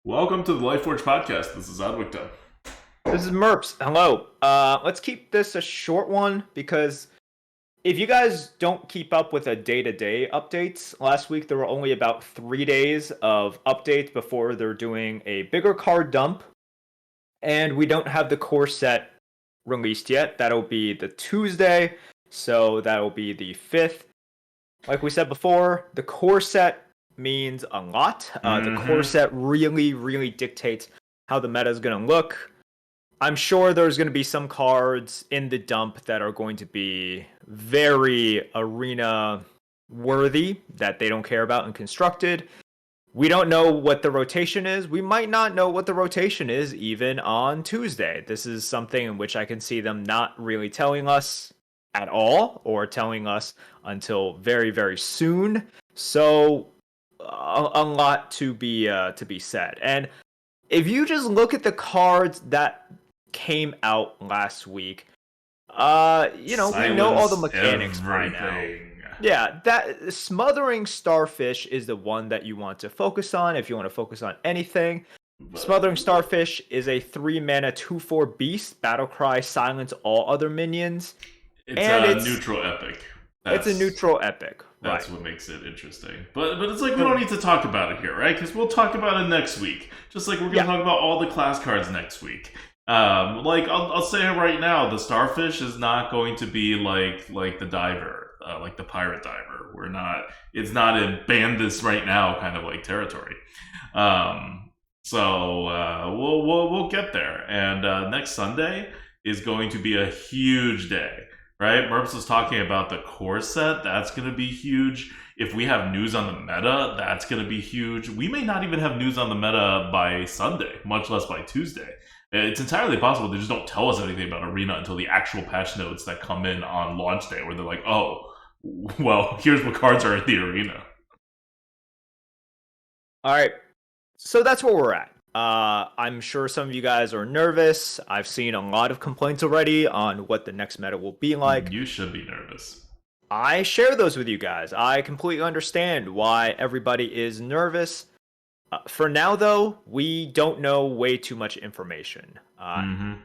Welcome to the Lightforge podcast. This is Adwicta. This is Merps. Hello. Let's keep this a short one because if you guys don't keep up with the day-to-day updates, last week there were only about 3 days of updates before they're doing a bigger card dump, and we don't have the core set released yet. That'll be the Tuesday, so that'll be the 5th. Like we said before, the core set means a lot. The core set really dictates how the meta is going to look. I'm sure there's going to be some cards in the dump that are going to be very arena worthy that they don't care about in constructed. We don't know what the rotation is. We might not know what the rotation is even on Tuesday. This is something in which I can see them not really telling us at all or telling us until very soon. So a lot to be said. And if you just look at the cards that came out last week, we know all the mechanics by now. Yeah, that Smothering Starfish is the one that you want to focus on if you want to focus on anything. Smothering Starfish is a 3-mana 2/4 beast. Battlecry silence all other minions. It's a neutral epic. It's a neutral epic. That's what makes it interesting. But it's like we don't need to talk about it here, right? Because we'll talk about it next week. Just like we're going to talk about all the class cards next week. I'll say it right now, the Starfish is not going to be like the diver, like the pirate diver. It's not a ban this right now kind of like territory. We'll get there. And next Sunday is going to be a huge day. Right? Merps was talking about the core set. That's going to be huge. If we have news on the meta, that's going to be huge. We may not even have news on the meta by Sunday, much less by Tuesday. It's entirely possible they just don't tell us anything about Arena until the actual patch notes that come in on launch day, where they're like, oh, well, here's what cards are in the Arena. All right. So that's where we're at. I'm sure some of you guys are nervous. I've seen a lot of complaints already on what the next meta will be like. You should be nervous. I share those with you guys. I completely understand why everybody is nervous. For now, though, we don't know way too much information.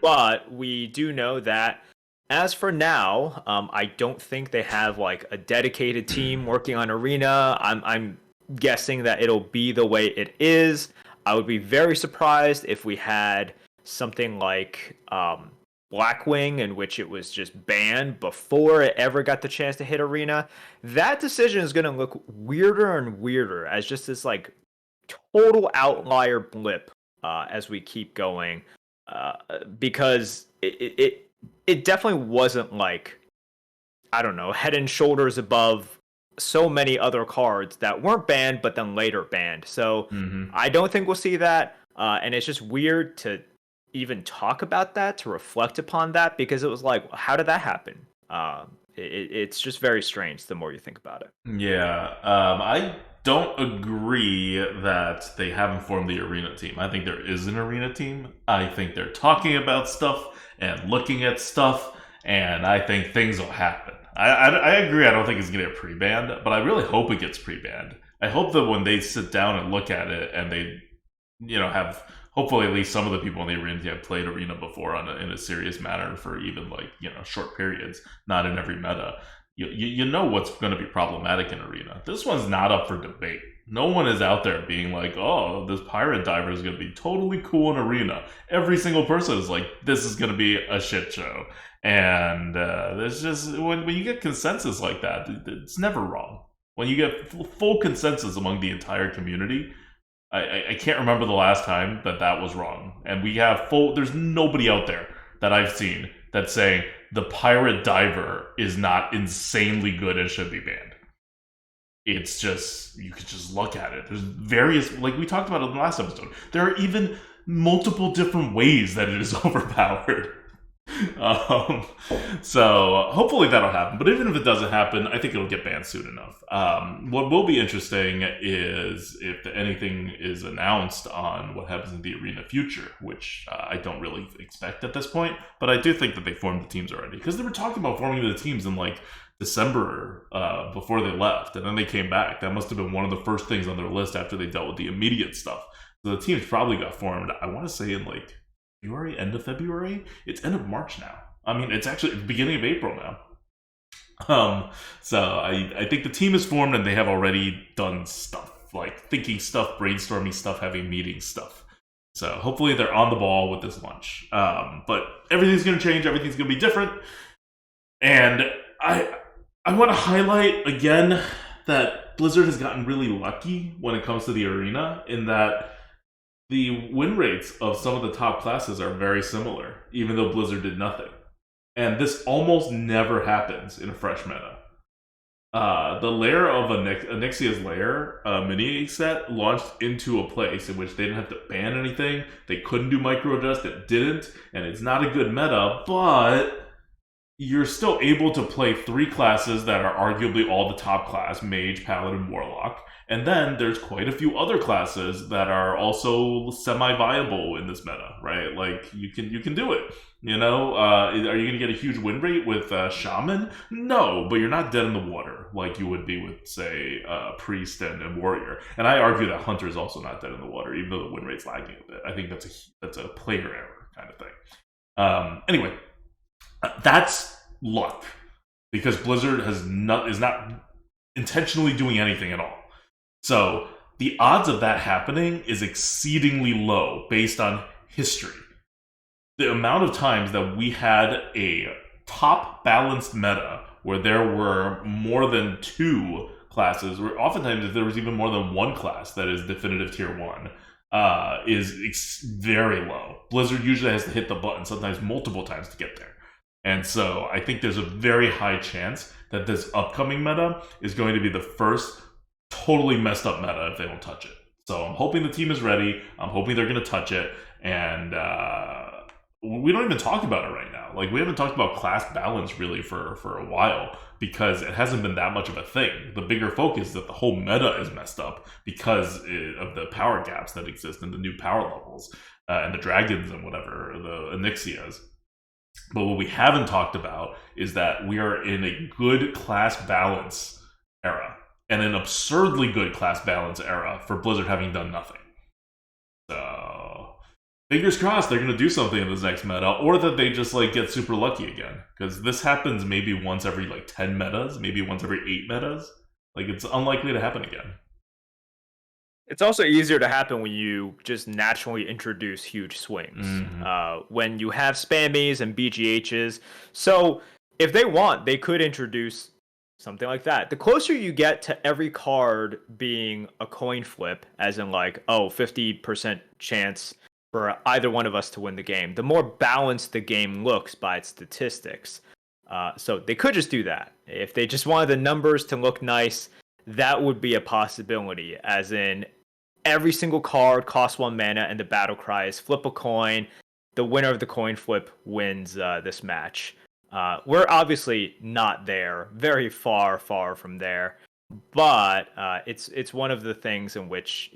But we do know that, as for now, I don't think they have like a dedicated team working on Arena. I'm guessing that it'll be the way it is. I would be very surprised if we had something like Blackwing, in which it was just banned before it ever got the chance to hit Arena. That decision is going to look weirder and weirder as just this like total outlier blip as we keep going, because it definitely wasn't like, I don't know, head and shoulders above so many other cards that weren't banned but then later banned. So I don't think we'll see that, and it's just weird to even talk about that, to reflect upon that, because it was like, how did that happen? It's just very strange the more you think about it. Yeah, I don't agree that they haven't formed the Arena team. I think there is an Arena team. I think they're talking about stuff and looking at stuff, and I think things will happen. I agree. I don't think it's going to get pre-banned, but I really hope it gets pre-banned. I hope that when they sit down and look at it, and they, have hopefully at least some of the people in the Arena have played Arena before in a serious manner for even short periods, not in every meta. You know what's going to be problematic in Arena. This one's not up for debate. No one is out there being like, oh, this pirate diver is going to be totally cool in Arena. Every single person is like, this is going to be a shit show. And there's just, when you get consensus like that, it's never wrong. When you get full consensus among the entire community, I can't remember the last time that was wrong. And we have there's nobody out there that I've seen that's saying the pirate diver is not insanely good and should be banned. It's just, you could just look at it. There's various, like we talked about in the last episode, there are even multiple different ways that it is overpowered. So hopefully that'll happen, but even if it doesn't happen, I think it'll get banned soon enough. What will be interesting is if anything is announced on what happens in the Arena future, which I don't really expect at this point, but I do think that they formed the teams already, because they were talking about forming the teams in like December before they left, and then they came back. That must have been one of the first things on their list after they dealt with the immediate stuff. So the team's probably got formed, I want to say in like February, end of February. It's end of March now. I mean, it's actually the beginning of April now. So I think the team is formed and they have already done stuff, like thinking stuff, brainstorming stuff, having meeting stuff. So hopefully they're on the ball with this launch. But everything's going to change. Everything's going to be different. And I want to highlight again that Blizzard has gotten really lucky when it comes to the arena, in that the win rates of some of the top classes are very similar, even though Blizzard did nothing. And this almost never happens in a fresh meta. The layer of Onyxia's layer mini set launched into a place in which they didn't have to ban anything. They couldn't do micro adjust. It didn't, and it's not a good meta. But you're still able to play 3 classes that are arguably all the top class: Mage, Paladin, Warlock. And then there's quite a few other classes that are also semi-viable in this meta, right? Like you can do it. You know, are you going to get a huge win rate with Shaman? No, but you're not dead in the water like you would be with, say, Priest and Warrior. And I argue that Hunter is also not dead in the water, even though the win rate's lagging a bit. I think that's a player error kind of thing. Anyway, that's luck, because Blizzard is not intentionally doing anything at all. So the odds of that happening is exceedingly low based on history. The amount of times that we had a top balanced meta where there were more than 2 classes, or oftentimes if there was even more than 1 class that is definitive tier 1, is very low. Blizzard usually has to hit the button sometimes multiple times to get there. And so I think there's a very high chance that this upcoming meta is going to be the first totally messed up meta if they don't touch it. So I'm hoping the team is ready. I'm hoping they're going to touch it. And we don't even talk about it right now. Like, we haven't talked about class balance really for a while, because it hasn't been that much of a thing. The bigger focus is that the whole meta is messed up because of the power gaps that exist and the new power levels and the dragons and whatever, the Onyxias. But what we haven't talked about is that we are in a good class balance era, and an absurdly good class balance era for Blizzard having done nothing. So fingers crossed they're going to do something in this next meta, or that they just like get super lucky again, because this happens maybe once every like 10 metas, maybe once every 8 metas. Like, it's unlikely to happen again. It's also easier to happen when you just naturally introduce huge swings. When you have spammies and BGHs. So if they want, they could introduce something like that. The closer you get to every card being a coin flip, as in like, 50% chance for either one of us to win the game, the more balanced the game looks by its statistics. So they could just do that. If they just wanted the numbers to look nice, that would be a possibility, as in every single card costs 1 mana and the battle cry is flip a coin. The winner of the coin flip wins this match. We're obviously not there, very far from there, but it's one of the things in which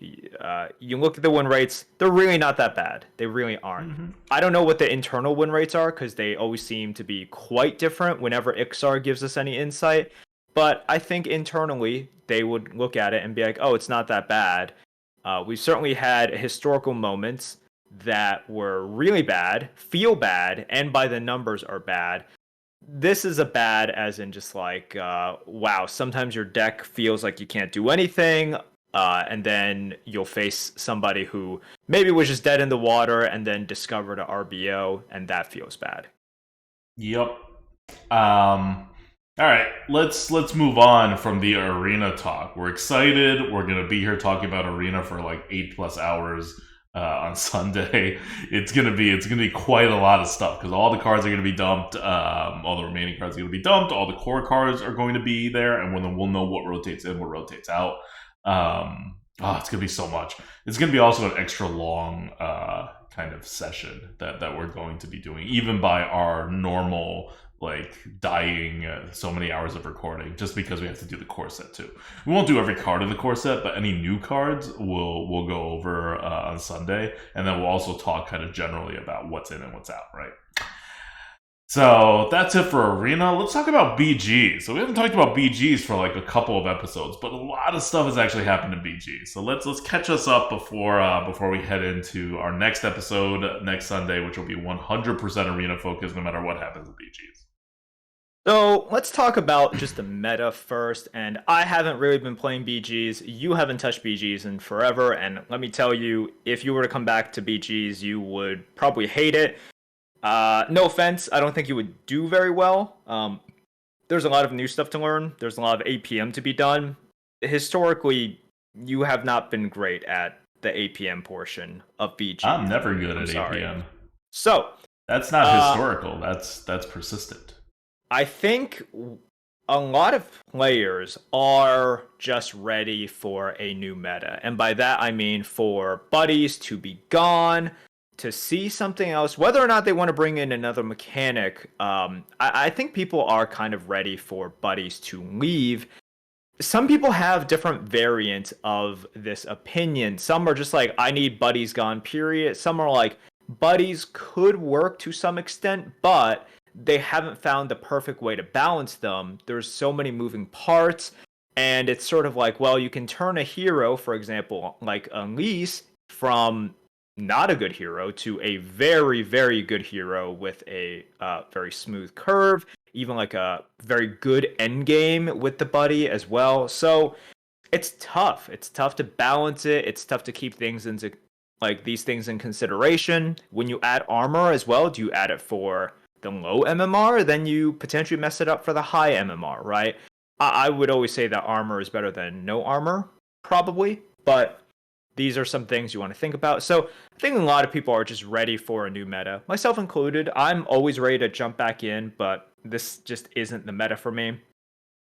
you look at the win rates, they're really not that bad. They really aren't. I don't know what the internal win rates are, because they always seem to be quite different whenever Ixar gives us any insight, but I think internally they would look at it and be like, oh, it's not that bad. We've certainly had historical moments that were really bad, feel bad, and by the numbers are bad. This is a bad as in just like, wow, sometimes your deck feels like you can't do anything, and then you'll face somebody who maybe was just dead in the water and then discovered a RBO, and that feels bad. Yep. All right, let's move on from the arena talk. We're excited. We're gonna be here talking about arena for like 8+ hours on Sunday. It's gonna be quite a lot of stuff, because all the cards are gonna be dumped. All the remaining cards are gonna be dumped. All the core cards are going to be there, and we'll know what rotates in, what rotates out. It's gonna be so much. It's gonna be also an extra long kind of session that we're going to be doing, even by our normal like dying so many hours of recording, just because we have to do the core set too. We won't do every card in the core set, but any new cards we'll go over on Sunday, and then we'll also talk kind of generally about what's in and what's out, right? So that's it for Arena. Let's talk about BG. So we haven't talked about BGs for like a couple of episodes, but a lot of stuff has actually happened in BG. So let's catch us up before we head into our next episode next Sunday, which will be 100% Arena focused, no matter what happens in BGs. So let's talk about just the meta first. And I haven't really been playing BGs. You haven't touched BGs in forever. And let me tell you, if you were to come back to BGs, you would probably hate it. No offense, I don't think you would do very well. There's a lot of new stuff to learn. There's a lot of APM to be done. Historically, you have not been great at the APM portion of BG. I'm never good I'm at sorry. APM. So That's not historical. That's persistent. I think a lot of players are just ready for a new meta. And by that, I mean for buddies to be gone, to see something else, whether or not they want to bring in another mechanic. I think people are kind of ready for buddies to leave. Some people have different variants of this opinion. Some are just like, I need buddies gone, period. Some are like, buddies could work to some extent, but they haven't found the perfect way to balance them. There's so many moving parts, and it's sort of like, well, you can turn a hero, for example, like Elise, from not a good hero to a very, very good hero with a very smooth curve, even like a very good end game with the buddy as well. So it's tough. It's tough to balance it. It's tough to keep things into like these things in consideration. When you add armor as well, do you add it for the low MMR? Then you potentially mess it up for the high MMR, right? I would always say that armor is better than no armor, probably, but these are some things you want to think about. So I think a lot of people are just ready for a new meta, myself included. I'm always ready to jump back in, but this just isn't the meta for me.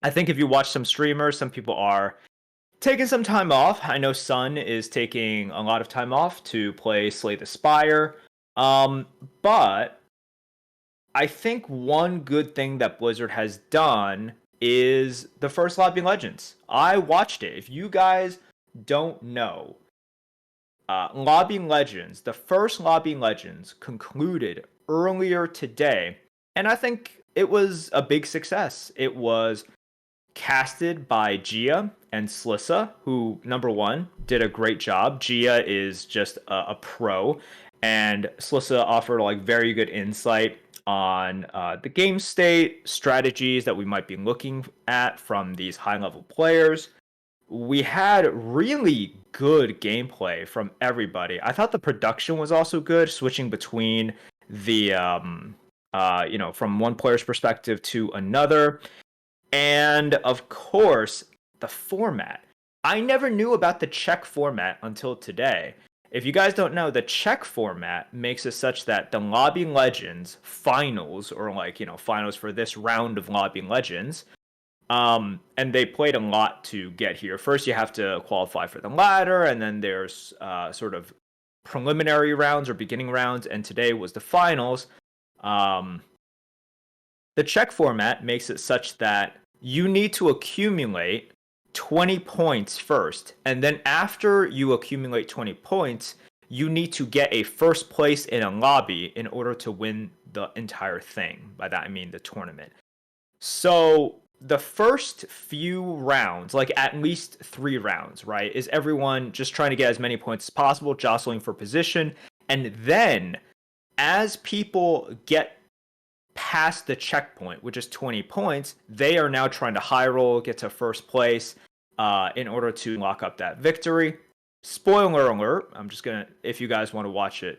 I think if you watch some streamers, some people are taking some time off. I know Sun is taking a lot of time off to play Slay the Spire. But I think one good thing that Blizzard has done is the first Lobby Legends. I watched it. If you guys don't know, Lobby Legends, the first Lobby Legends concluded earlier today, and I think it was a big success. It was casted by Gia and Slissa, who, number one, did a great job. Gia is just a pro, and Slissa offered like very good insight on the game state, strategies that we might be looking at from these high-level players. We had really good gameplay from everybody. I thought the production was also good, switching between the from one player's perspective to another. And of course, the format. I never knew about the check format until today. If you guys don't know, the check format makes it such that the Lobby Legends finals, or like, finals for this round of Lobby Legends, and they played a lot to get here. First, you have to qualify for the ladder, and then there's sort of preliminary rounds or beginning rounds, and today was the finals. The check format makes it such that you need to accumulate 20 points first, and then after you accumulate 20 points, you need to get a first place in a lobby in order to win the entire thing. By that I mean the tournament. So the first few rounds, like at least 3 rounds, right, is everyone just trying to get as many points as possible, jostling for position. And then as people get past the checkpoint, which is 20 points, they are now trying to high roll, get to first place in order to lock up that victory. Spoiler alert, I'm just going to, if you guys want to watch it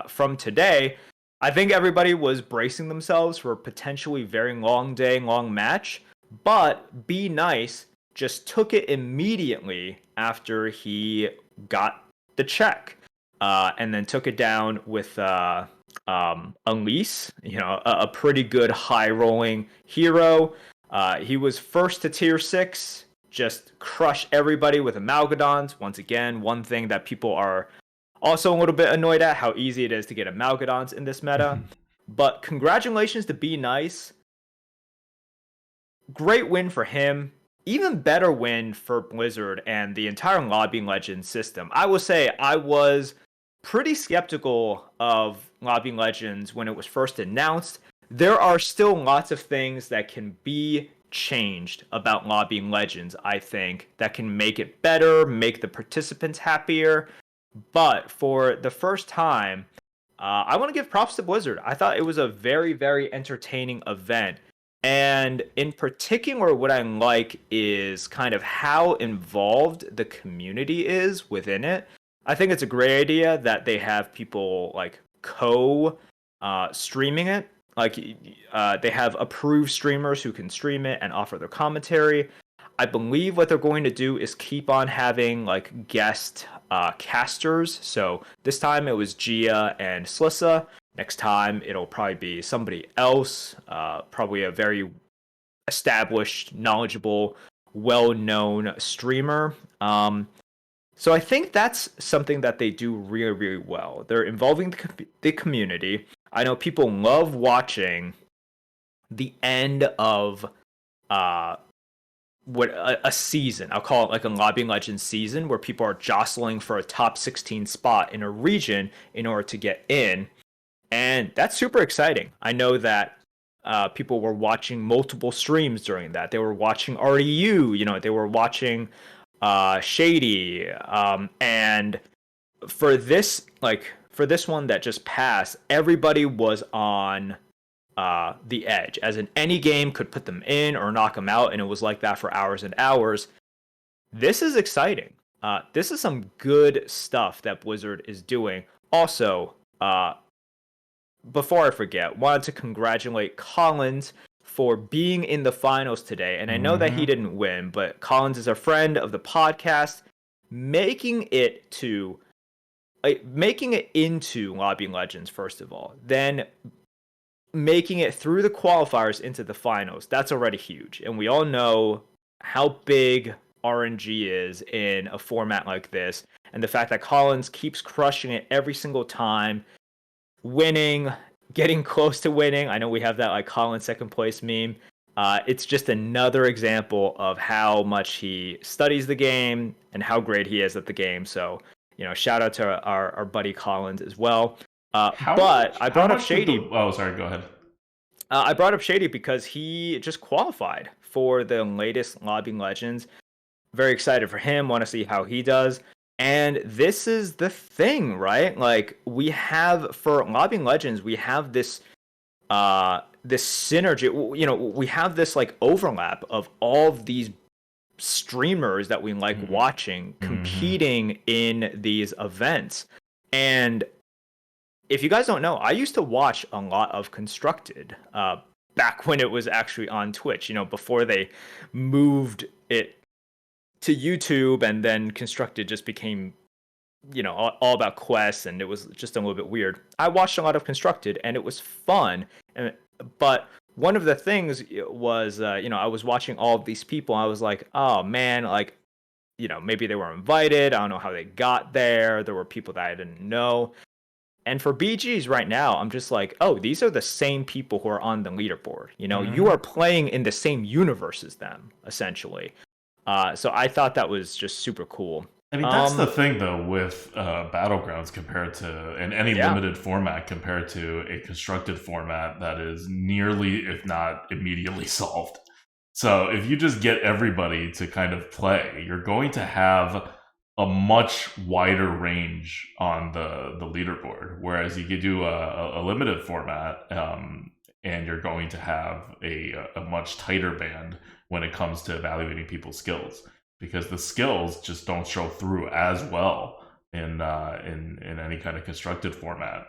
from today, I think everybody was bracing themselves for a potentially very long day, long match, but Be Nice just took it immediately after he got the check, and then took it down with Elise, a pretty good high rolling hero. He was first to tier 6, just crush everybody with Amalgadons. Once again, one thing that people are also a little bit annoyed at, how easy it is to get Amalgadons in this meta. But congratulations to Be Nice. Great win for him. Even better win for Blizzard and the entire Lobby Legends system. I will say I was pretty skeptical of Lobby Legends when it was first announced. there are still lots of things that can be changed about lobbying legends, I think, that can make it better, make the participants happier. But for the first time, I want to give props to Blizzard. I thought it was a very, very entertaining event. And in particular, what I like is kind of how involved the community is within it. I think it's a great idea that they have people like co streaming it. Like they have approved streamers who can stream it and offer their commentary. I believe what they're going to do is keep on having like guest casters. So this time it was Gia and Slissa. Next time it'll probably be somebody else, probably a very established, knowledgeable, well-known streamer. So I think that's something that they do really, really well. They're involving the community. I know people love watching the end of uh, what a season. I'll call it like a Lobbying Legends season where people are jostling for a top 16 spot in a region in order to get in. And that's super exciting. I know that people were watching multiple streams during that. They were watching REU, they were watching Shady. And for this one that just passed, everybody was on the edge, as in any game could put them in or knock them out, and it was like that for hours and hours. This is exciting. This is some good stuff that Blizzard is doing. Also, before I forget, wanted to congratulate Collins for being in the finals today. And I know that he didn't win, but Collins is a friend of the podcast, making it into Lobbying Legends, first of all, then making it through the qualifiers into the finals. That's already huge. And we all know how big RNG is in a format like this. And the fact that Collins keeps crushing it every single time, winning, getting close to winning. I know we have that like Collins second place meme. It's just another example of how much he studies the game and how great he is at the game. So, shout out to our buddy Collins as well. But I brought up Shady. Oh, sorry, go ahead. I brought up Shady because he just qualified for the latest Lobbying Legends. Very excited for him. Want to see how he does. And this is the thing, right? Like we have for Lobbying Legends, we have this this synergy. We have this like overlap of all of these streamers that we like watching competing in these events. And if you guys don't know, I used to watch a lot of Constructed back when it was actually on Twitch, before they moved it to YouTube, and then Constructed just became, all about quests, and it was just a little bit weird. I watched a lot of Constructed, and it was fun. But one of the things was, I was watching all of these people, and I was like, oh man, like, maybe they were invited. I don't know how they got there. There were people that I didn't know. And for BGs right now, I'm just like, oh, these are the same people who are on the leaderboard. You are playing in the same universe as them, essentially. So I thought that was just super cool. I mean, that's the thing, though, with Battlegrounds compared to, in any limited format, compared to a constructed format that is nearly, if not immediately solved. So if you just get everybody to kind of play, you're going to have a much wider range on the leaderboard. Whereas you could do a limited format, and you're going to have a much tighter band when it comes to evaluating people's skills, because the skills just don't show through as well in any kind of constructed format,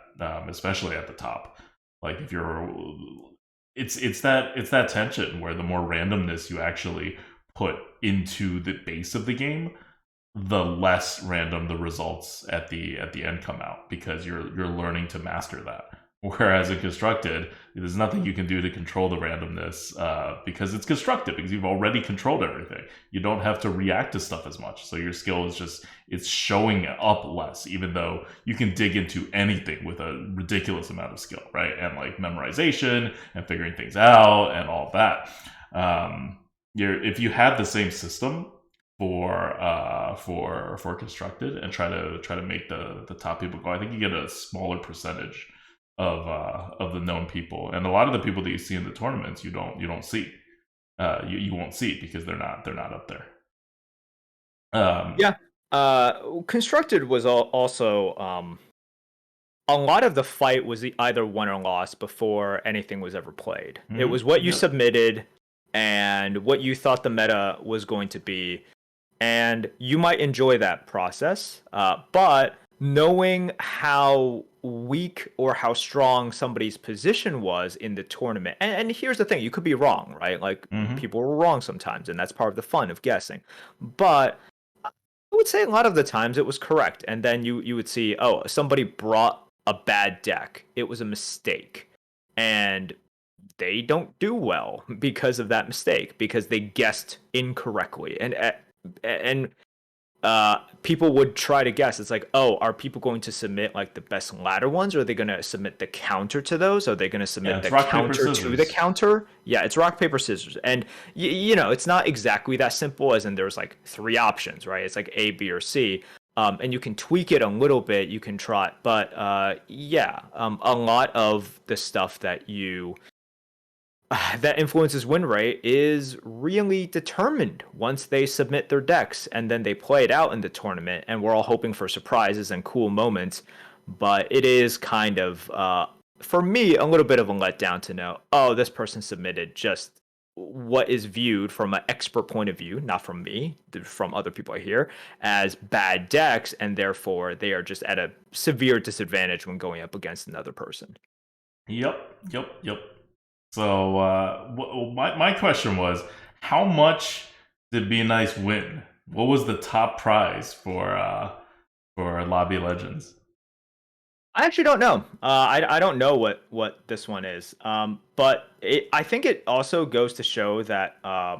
especially at the top. Like if you're, it's that tension where the more randomness you actually put into the base of the game, the less random the results at the end come out, because you're learning to master that. Whereas in constructed, there's nothing you can do to control the randomness, because it's constructed, because you've already controlled everything. You don't have to react to stuff as much. So your skill is just, it's showing up less, even though you can dig into anything with a ridiculous amount of skill, right? And like memorization and figuring things out and all that. If you had the same system for constructed and try to make the top people go, I think you get a smaller percentage of the known people, and a lot of the people that you see in the tournaments you don't see. You won't see because they're not up there. Yeah. Constructed was also a lot of the fight was either won or lost before anything was ever played. It was what you Yep. submitted and what you thought the meta was going to be, and you might enjoy that process. But knowing how weak or how strong somebody's position was in the tournament, and here's the thing: you could be wrong, right? Like Hmm. people were wrong sometimes, and that's part of the fun of guessing. But I would say a lot of the times it was correct, and then you would see, oh, somebody brought a bad deck. It was a mistake, and they don't do well because of that mistake because they guessed incorrectly, and people would try to guess. It's like, oh, are people going to submit like the best ladder ones, or are they going to submit the counter to those? Are they going to Yeah, submit it's the rock paper counter to the scissors. counter? Yeah, it's rock paper scissors, and you know, it's not exactly that simple. As in, there's like three options, right? It's like A, B, or C. And you can tweak it a little bit. You can try, but yeah, a lot of the stuff that you that influences win rate is really determined once they submit their decks and then they play it out in the tournament, and we're all hoping for surprises and cool moments. But it is kind of for me a little bit of a letdown to know, oh, this person submitted just what is viewed from an expert point of view, not from me, from other people I hear, as bad decks, and therefore they are just at a severe disadvantage when going up against another person. Yep, yep. So my question was, how much did Be Nice win? What was the top prize for Lobby Legends? I actually don't know. I don't know what this one is. But I think it also goes to show that I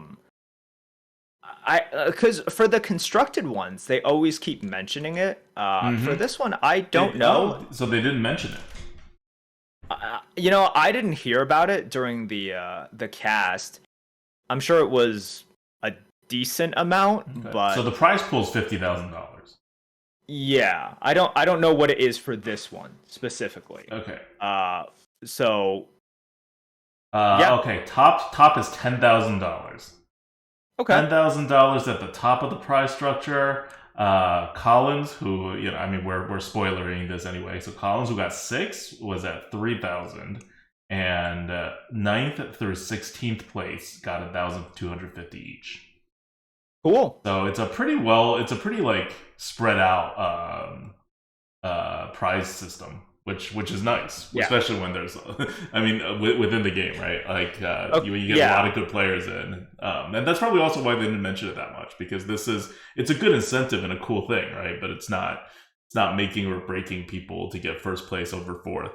because for the constructed ones they always keep mentioning it. For Mm-hmm. this one I don't They know. oh, so they didn't mention it. You know, I didn't hear about it during the cast. I'm sure it was a decent amount, Okay. So but the prize pool is $50,000. yeah, I don't know what it is for this one specifically. Okay. Uh, so yeah, Okay. Top is $10,000. okay. $10,000 at the top of the prize structure. Collins, who I mean, we're spoilering this anyway. So Collins, who got six, was at 3,000, and 9th through 16th place got 1,250 each. Cool. So it's a pretty like spread out prize system, which is nice, Yeah. especially when there's, I mean, within the game, right? Like Okay. you get a lot Yeah. of good players in, and that's probably also why they didn't mention it that much because it's a good incentive and a cool thing, right? But it's not making or breaking people to get first place over fourth.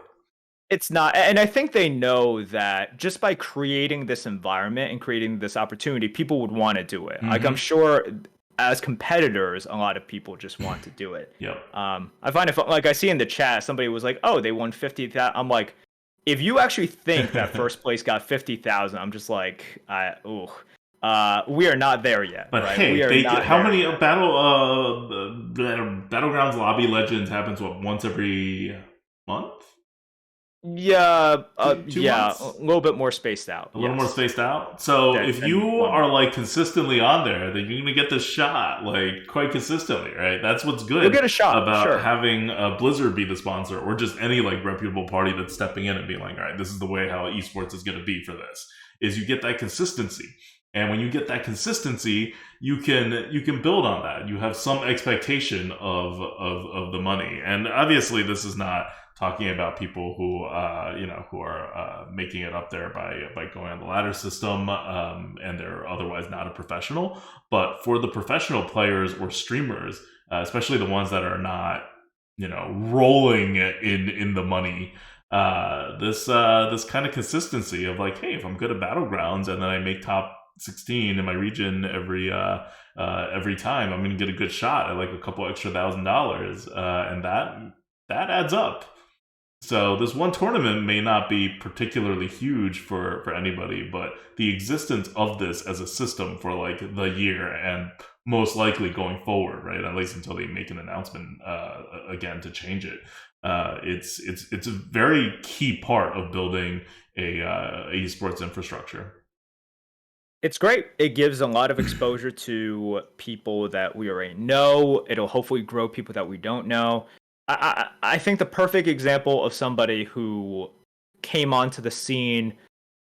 It's not, and I think they know that just by creating this environment and creating this opportunity, people would want to do it. Like I'm Mm-hmm. sure, as competitors, a lot of people just want to do it. Yep. I find it like I see in the chat somebody was like, "Oh, they won 50,000." I'm like, if you actually think that first place got 50,000, I'm just like, ooh, we are not there yet, But right? We hey, are they not how there many yet. battlegrounds lobby legends happens once every month? Yeah, Two yeah, a months? little bit more spaced out. A little more Yes, spaced out. So if than you 1 month. are like consistently on there, then you're gonna get this shot like quite consistently, right? That's what's You'll good get a shot, about sure. having Blizzard be the sponsor, or just any like reputable party that's stepping in and being like, all right, this is the way how esports is gonna be for this. Is you get that consistency. And when you get that consistency, you can build on that. You have some expectation of the money. And obviously this is not talking about people who who are making it up there by going on the ladder system, and they're otherwise not a professional. But for the professional players or streamers, especially the ones that are not rolling in the money, this kind of consistency of like, hey, if I'm good at battlegrounds and then I make top 16 in my region every time, I'm gonna get a good shot at like a couple extra $1,000, and that adds up. So this one tournament may not be particularly huge for anybody, but the existence of this as a system for like the year and most likely going forward, right? At least until they make an announcement again to change it. It's a very key part of building a esports infrastructure. It's great. It gives a lot of exposure to people that we already know. It'll hopefully grow people that we don't know. I think the perfect example of somebody who came onto the scene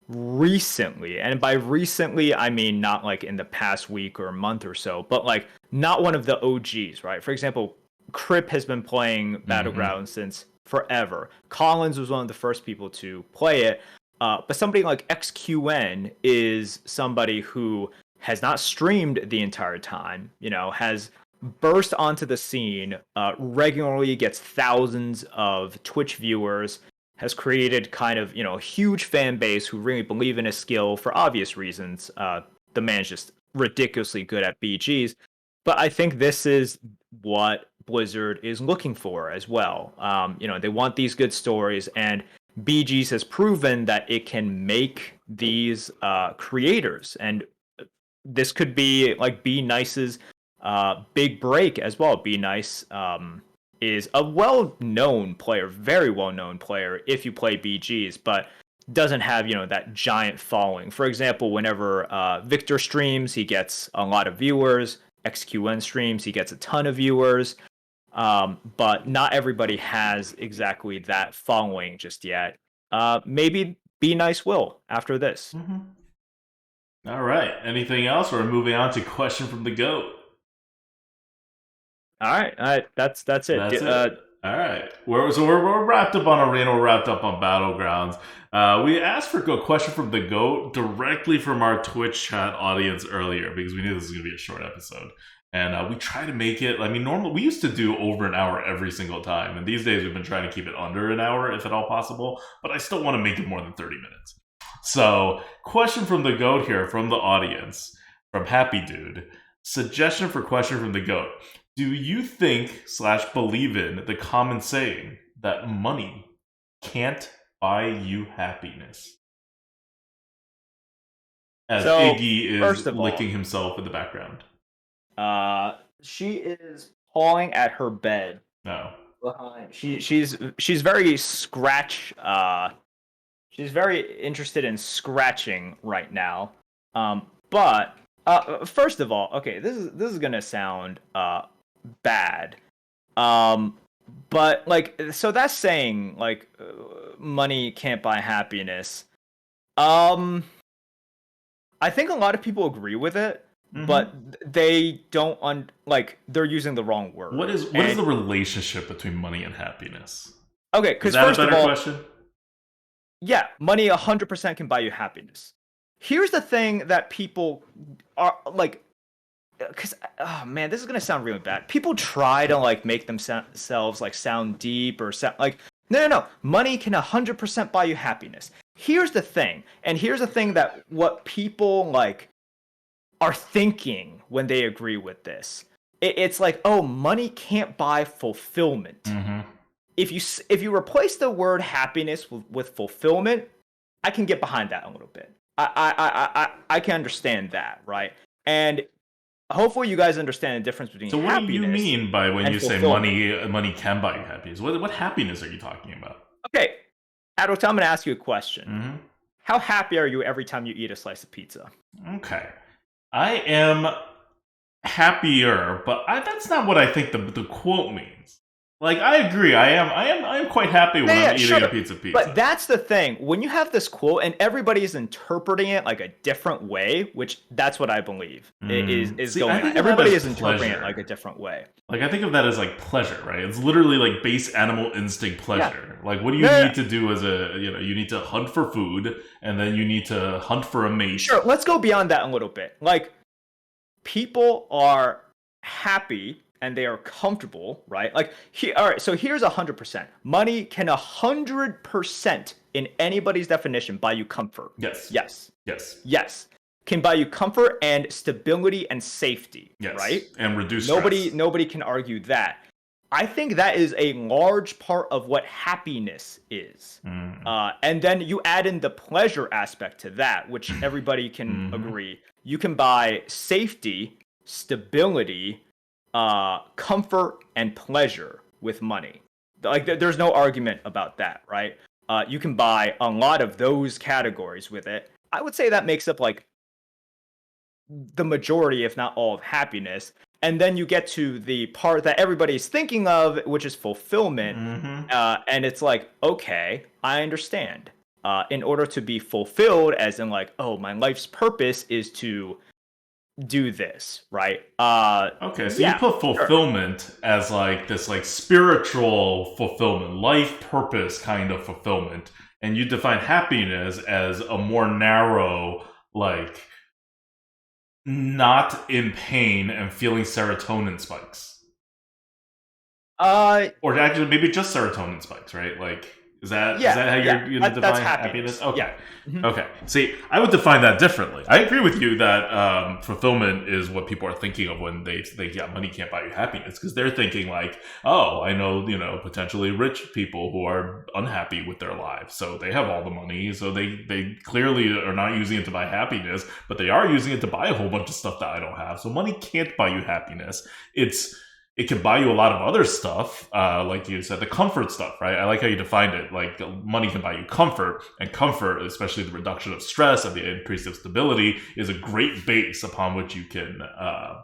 recently, and by recently I mean not like in the past week or month or so, but like not one of the OGs, right? For example, Crip has been playing Mm-hmm. Battlegrounds since forever. Collins was one of the first people to play it. But somebody like XQN is somebody who has not streamed the entire time, has burst onto the scene, regularly gets thousands of Twitch viewers, has created kind of, a huge fan base who really believe in his skill for obvious reasons. The man's just ridiculously good at BGs. But I think this is what Blizzard is looking for as well. They want these good stories, and BGs has proven that it can make these creators, and this could be like Be Nice's big break as well. Be Nice is a well-known player, very well-known player if you play BGs, but doesn't have that giant following. For example, whenever Victor streams, he gets a lot of viewers. XQN streams, he gets a ton of viewers. But not everybody has exactly that following just yet. Maybe Be Nice will after this. Mm-hmm. All right. Anything else? We're moving on to question from the goat. All right. That's it. That's it. All right. We're wrapped up on Arena. We're wrapped up on Battlegrounds. We asked for a question from the GOAT directly from our Twitch chat audience earlier because we knew this was going to be a short episode. And we try to make it, I mean, normally we used to do over an hour every single time. And these days we've been trying to keep it under an hour if at all possible. But I still want to make it more than 30 minutes. So, question from the GOAT here from the audience, from Happy Dude. Suggestion for question from the GOAT. Do you think / believe in the common saying that money can't buy you happiness? As So, Iggy is first of all, licking himself in the background. she is pawing at her bed No. behind. She's very scratch. She's very interested in scratching right now. But first of all, okay, this is gonna sound bad. But like, so that's saying like money can't buy happiness. I think a lot of people agree with it, but they don't like they're using the wrong word. What is the relationship between money and happiness? Okay, Is because that first a of better all, question? yeah, money 100% can buy you happiness. Here's the thing that people are like, because oh man, this is gonna sound really bad. People try to like make themselves like sound deep or sound like no. Money can 100% buy you happiness. Here's the thing, and here's the thing that what people like are thinking when they agree with this. It's like, oh, money can't buy fulfillment. Mm-hmm. If you replace the word happiness with fulfillment, I can get behind that a little bit. I can understand that, right? And hopefully you guys understand the difference between So what do you mean by when you say money can buy you happiness? What happiness are you talking about? Okay, Adult, I'm going to ask you a question. Mm-hmm. How happy are you every time you eat a slice of pizza? Okay. I am happier, but that's not what I think the quote means. Like, I agree. I am quite happy when I'm eating a pizza. But that's the thing. When you have this quote and everybody is interpreting it like a different way, which that's what I believe is going on. Everybody is interpreting it like a different way. Like, I think of that as like pleasure, right? It's literally like base animal instinct pleasure. Yeah. Like, what do you need to do as you need to hunt for food, and then you need to hunt for a mate. Sure, let's go beyond that a little bit. Like, people are happy and they are comfortable, right? Like, all right, so here's 100%. Money can 100% in anybody's definition buy you comfort. Yes. Can buy you comfort and stability and safety, right? And reduce stress. Nobody can argue that. I think that is a large part of what happiness is. And then you add in the pleasure aspect to that, which everybody can agree. You can buy safety stability, comfort, and pleasure with money. Like there's no argument about that, right? You can buy a lot of those categories with it. I would say that makes up like the majority, if not all, of happiness. And then you get to the part that everybody's thinking of, which is fulfillment. Mm-hmm. And it's like, okay, I understand. In order to be fulfilled, as in like, oh, my life's purpose is to do this, right? Okay, so you Yeah, put sure. fulfillment as like this like spiritual fulfillment, life purpose kind of fulfillment, and you define happiness as a more narrow, like not in pain and feeling serotonin spikes. Uh, Or actually maybe just serotonin spikes, right? Like is yeah, that how yeah. you're gonna That's define happiness? happiness. Yeah. Okay. Mhm. Okay. See, I would define that differently. I agree with you that fulfillment is what people are thinking of when they think, yeah, money can't buy you happiness, because they're thinking like, oh, I know, potentially rich people who are unhappy with their lives, so they have all the money, so they clearly are not using it to buy happiness, but they are using it to buy a whole bunch of stuff that I don't have. So money can't buy you happiness. It can buy you a lot of other stuff, like you said, the comfort stuff, right? I like how you defined it. Like money can buy you comfort, and comfort, especially the reduction of stress and the increase of stability, is a great base upon which you can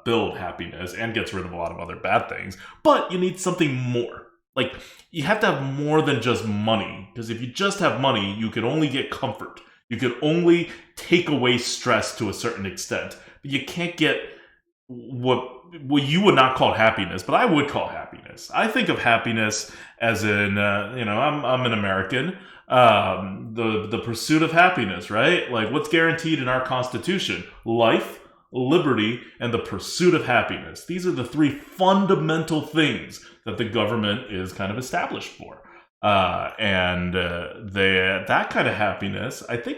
build happiness and gets rid of a lot of other bad things. But you need something more. Like you have to have more than just money, because if you just have money, you can only get comfort. You can only take away stress to a certain extent, but you can't get what you would not call happiness, but I would call happiness. I think of happiness as in, I'm an American. The pursuit of happiness, right? Like what's guaranteed in our Constitution: life, liberty, and the pursuit of happiness. These are the three fundamental things that the government is kind of established for. And that kind of happiness, I think,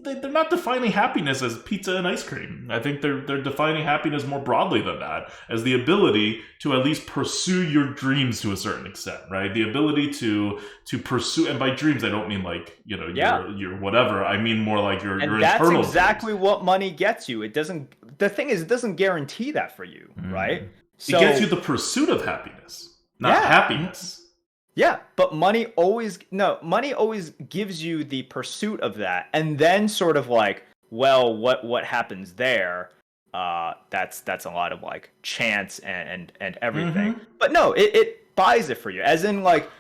they're not defining happiness as pizza and ice cream. I think they're defining happiness more broadly than that, as the ability to at least pursue your dreams to a certain extent, right? The ability to pursue, and by dreams I don't mean like Yeah. your whatever. I mean more like your And that's internal dreams. exactly what money gets you. It doesn't. The thing is, it doesn't guarantee that for you, right? Mm. It gets you So the pursuit of happiness, not yeah, happiness. yeah. But money always gives you the pursuit of that, and then sort of like, well, what happens there? That's a lot of like chance and everything. Hmm. But no, it buys it for you, as in like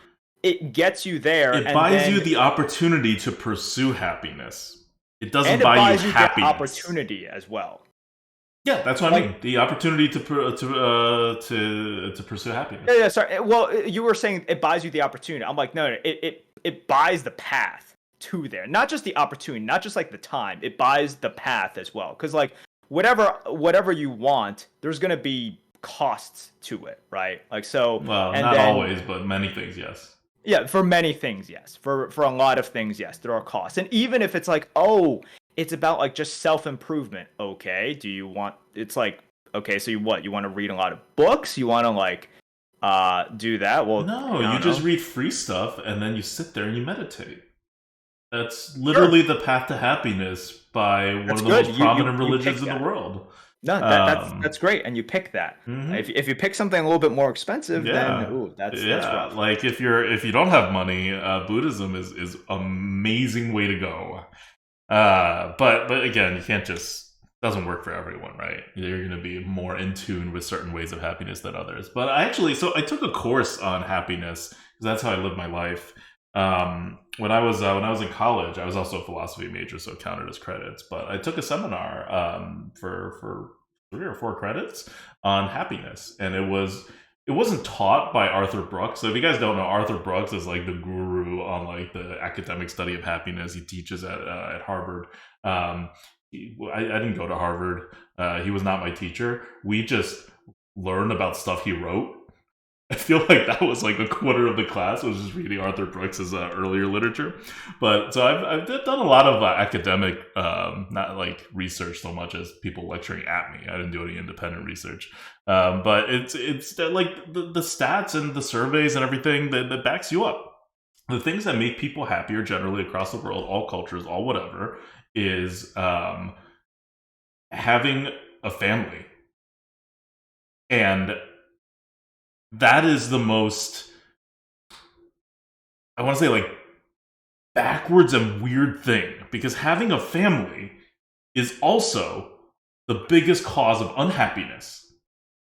it gets you there, It and buys you then the opportunity to pursue happiness. It doesn't and it buy you buys you the happiness. opportunity as well. Yeah, that's what I Like mean. The opportunity to pursue happiness. yeah, sorry. Well, you were saying it buys you the opportunity. I'm like, no, it buys the path to there, not just the opportunity, not just like the time. It buys the path as well, because like whatever you want, there's gonna be costs to it, right? Like so, Well, and not then always, but many things, yes. yeah, for many things, yes. For a lot of things, yes, there are costs. And even if it's like, oh, it's about like just self-improvement. Okay, do you want it's like okay, so you want to read a lot of books? You want to like do that? Well, No, I you don't just know. read free stuff and then you sit there and you meditate. That's Sure. literally the path to happiness by one That's of the good. most You you prominent you religions pick in the that. world. No, that's great and you pick that. Hmm. If you pick something a little bit more expensive, then Yeah, ooh, that's yeah. rough. Like if you don't have money, Buddhism is amazing way to go. But again, you can't just doesn't work for everyone, right? You're going to be more in tune with certain ways of happiness than others. But I took a course on happiness because that's how I live my life. When I was in college, I was also a philosophy major, so it counted as credits. But I took a seminar for 3 or 4 credits on happiness, and it wasn't taught by Arthur Brooks. So if you guys don't know, Arthur Brooks is like the guru on like the academic study of happiness. He teaches at Harvard. I didn't go to Harvard. He was not my teacher. We just learned about stuff he wrote. I feel like that was like a quarter of the class was just reading Arthur Brooks's earlier literature. But so I've done a lot of academic, not like research so much as people lecturing at me. I didn't do any independent research, but it's like the stats and the surveys and everything that backs you up. The things that make people happier generally across the world, all cultures, all whatever, is having a family, And that is the most, I want to say, like, backwards and weird thing, because having a family is also the biggest cause of unhappiness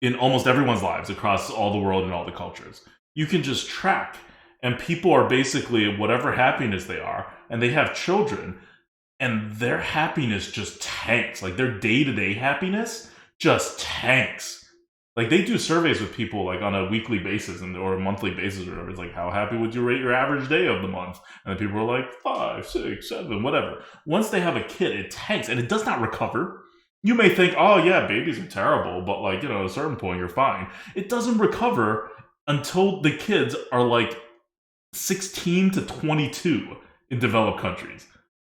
in almost everyone's lives across all the world and all the cultures. You can just track, and people are basically at whatever happiness they are, and they have children, and their happiness just tanks. Like, their day-to-day happiness just tanks. Like, they do surveys with people, like, on a weekly basis or a monthly basis or whatever. It's like, how happy would you rate your average day of the month? And people are like 5, 6, 7, whatever. Once they have a kid, it tanks, and it does not recover. You may think, oh yeah, babies are terrible, but, like, at a certain point you're fine. It doesn't recover until the kids are like 16 to 22 in developed countries.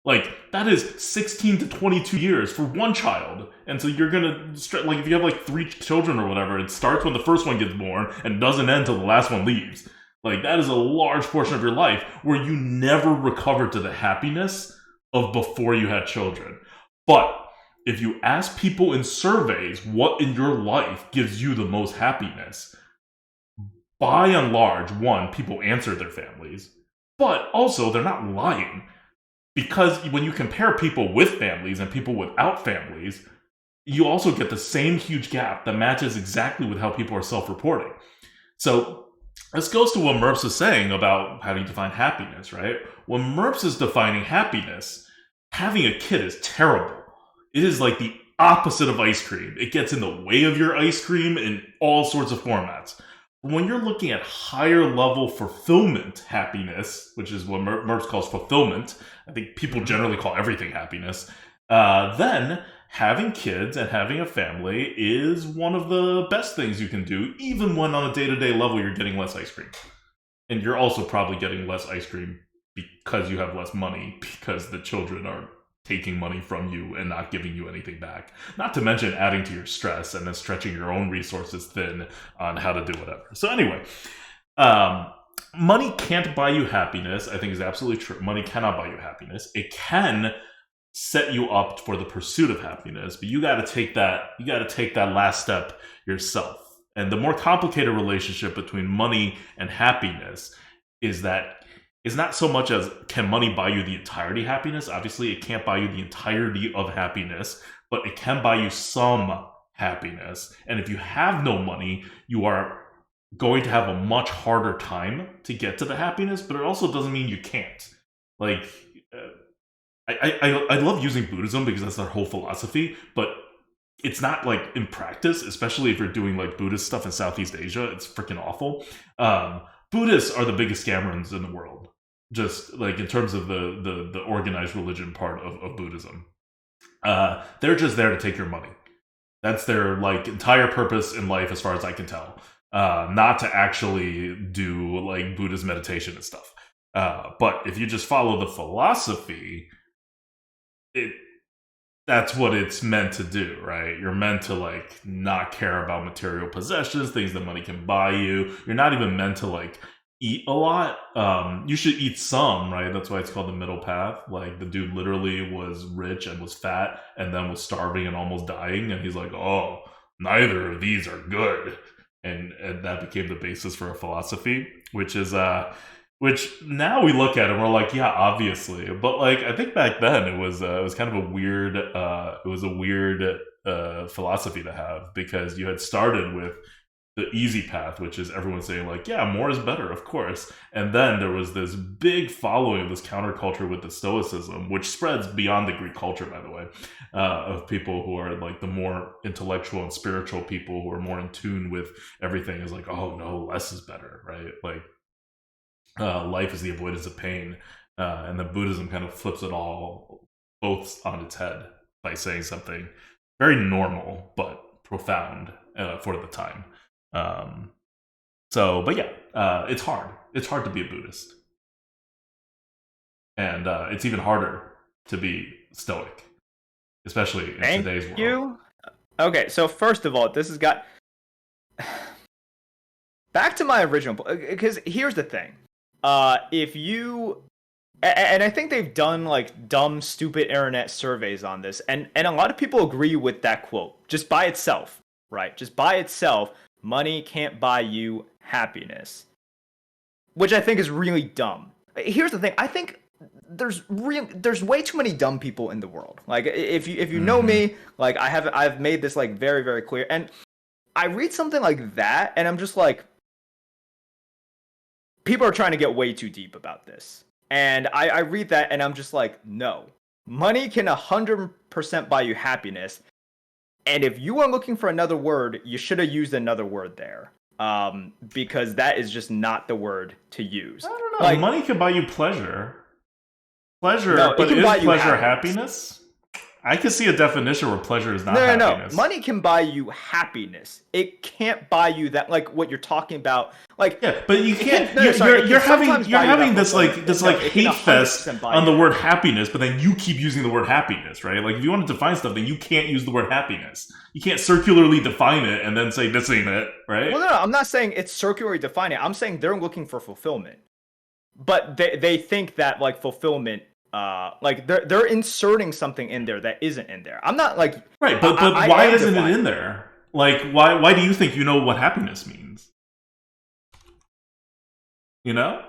Like, that is 16 to 22 years for one child. And so you're gonna, like, if you have like 3 children or whatever, it starts when the first one gets born and doesn't end until the last one leaves. Like, that is a large portion of your life where you never recover to the happiness of before you had children. But if you ask people in surveys what in your life gives you the most happiness, by and large, one, people answer their families, but also they're not lying. Because when you compare people with families and people without families, you also get the same huge gap that matches exactly with how people are self-reporting. So this goes to what Merps is saying about how do you define happiness, right? When Merps is defining happiness, having a kid is terrible. It is like the opposite of ice cream. It gets in the way of your ice cream in all sorts of formats. When you're looking at higher level fulfillment happiness, which is what Merps calls fulfillment, I think people generally call everything happiness, then having kids and having a family is one of the best things you can do, even when on a day-to-day level you're getting less ice cream. And you're also probably getting less ice cream because you have less money, because the children are taking money from you and not giving you anything back. Not to mention adding to your stress and then stretching your own resources thin on how to do whatever. So anyway, money can't buy you happiness, I think is absolutely true. Money cannot buy you happiness. It can set you up for the pursuit of happiness, but you got to take that last step yourself. And the more complicated relationship between money and happiness is that it's not so much as can money buy you the entirety of happiness. Obviously, it can't buy you the entirety of happiness, but it can buy you some happiness. And if you have no money, you are going to have a much harder time to get to the happiness, but it also doesn't mean you can't. Like, I love using Buddhism because that's their whole philosophy, but it's not, like, in practice, especially if you're doing, like, Buddhist stuff in Southeast Asia, it's freaking awful. Buddhists are the biggest scammers in the world, just, like, in terms of the organized religion part of Buddhism. They're just there to take your money. That's their, like, entire purpose in life, as far as I can tell. Not to actually do, like, Buddhist meditation and stuff. But if you just follow the philosophy, that's what it's meant to do, right? You're meant to, like, not care about material possessions, things that money can buy you. You're not even meant to, like, eat a lot. You should eat some, right? That's why it's called the middle path. Like, the dude literally was rich and was fat and then was starving and almost dying, and he's like, oh, neither of these are good. And that became the basis for a philosophy, which is which now we look at it and we're like, yeah, obviously. But, like, I think back then it was kind of a weird philosophy to have, because you had started with the easy path, which is everyone saying, like, yeah, more is better, of course. And then there was this big following of this counterculture with the Stoicism, which spreads beyond the Greek culture, by the way, of people who are, like, the more intellectual and spiritual people who are more in tune with everything, is like, oh no, less is better, right? Like, life is the avoidance of pain. And then Buddhism kind of flips it all both on its head by saying something very normal but profound for the time. But yeah, it's hard. It's hard to be a Buddhist. And it's even harder to be Stoic, especially in today's world. Thank you. Okay, so first of all, this has got... Back to my original... Because here's the thing. If you... And I think they've done, like, dumb, stupid internet surveys on this, and a lot of people agree with that quote, just by itself. right? Just by itself, money can't buy you happiness, which I think is really dumb. Here's the thing: I think there's way too many dumb people in the world. Like if you know me, like I've made this like very very clear, and I read something like that, and I'm just like, people are trying to get way too deep about this. And I read that, and I'm just like, no. Money can 100% buy you happiness. And if you are looking for another word, you should have used another word there. Because that is just not the word to use. I don't know. Like, money can buy you pleasure. Pleasure, no, but it can is buy you pleasure happiness? happiness? I can see a definition where pleasure is not happiness. No. Money can buy you happiness. It can't buy you that, like what you're talking about. Like, yeah, but you can't. You're having this hate fest on the word happiness, but then you keep using the word happiness, right? Like if you want to define stuff, then you can't use the word happiness. You can't circularly define it and then say this ain't it, right? Well, no, I'm not saying it's circularly defining. I'm saying they're looking for fulfillment, but they think that like fulfillment. Like they're inserting something in there that isn't in there. I'm not like right, but why isn't it in there? Like why do you think you know what happiness means? You know?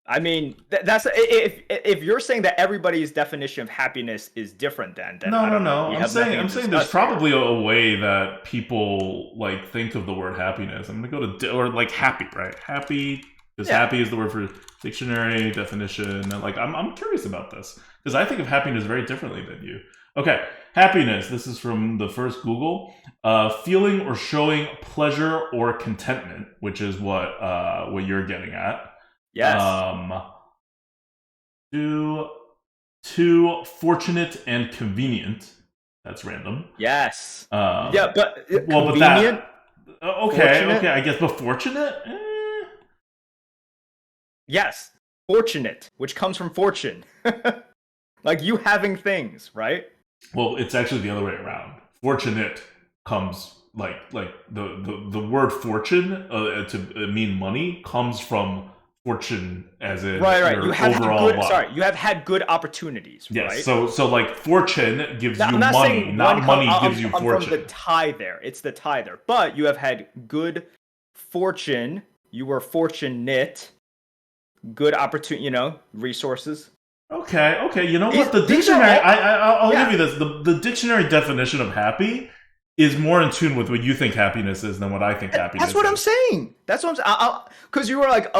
I mean, that's if you're saying that everybody's definition of happiness is different, then no. I'm saying there's probably a way that people like think of the word happiness. I'm gonna go to or like happy, right? Happy. Because happy is the word for dictionary definition. And like, I'm curious about this. Because I think of happiness very differently than you. Okay, happiness. This is from the first Google. Feeling or showing pleasure or contentment, which is what you're getting at. Yes. Too fortunate and convenient. That's random. Yes. But convenient. Okay. I guess, but fortunate. Yes, fortunate, which comes from fortune. Like you having things, right? Well, it's actually the other way around. Fortunate comes like the word fortune to mean money comes from fortune as in right. Your you have overall had good, you have had good opportunities. Yes. Right? So like fortune gives you money, not money gives you fortune. From the tie there, it's the tie there. But you have had good fortune. You were fortunate. Good opportunity, resources. Okay. You know what? The dictionary. I'll give you this. The dictionary definition of happy is more in tune with what you think happiness is than what I think happiness is. That's what I'm saying. That's what I'm saying. Because you were like,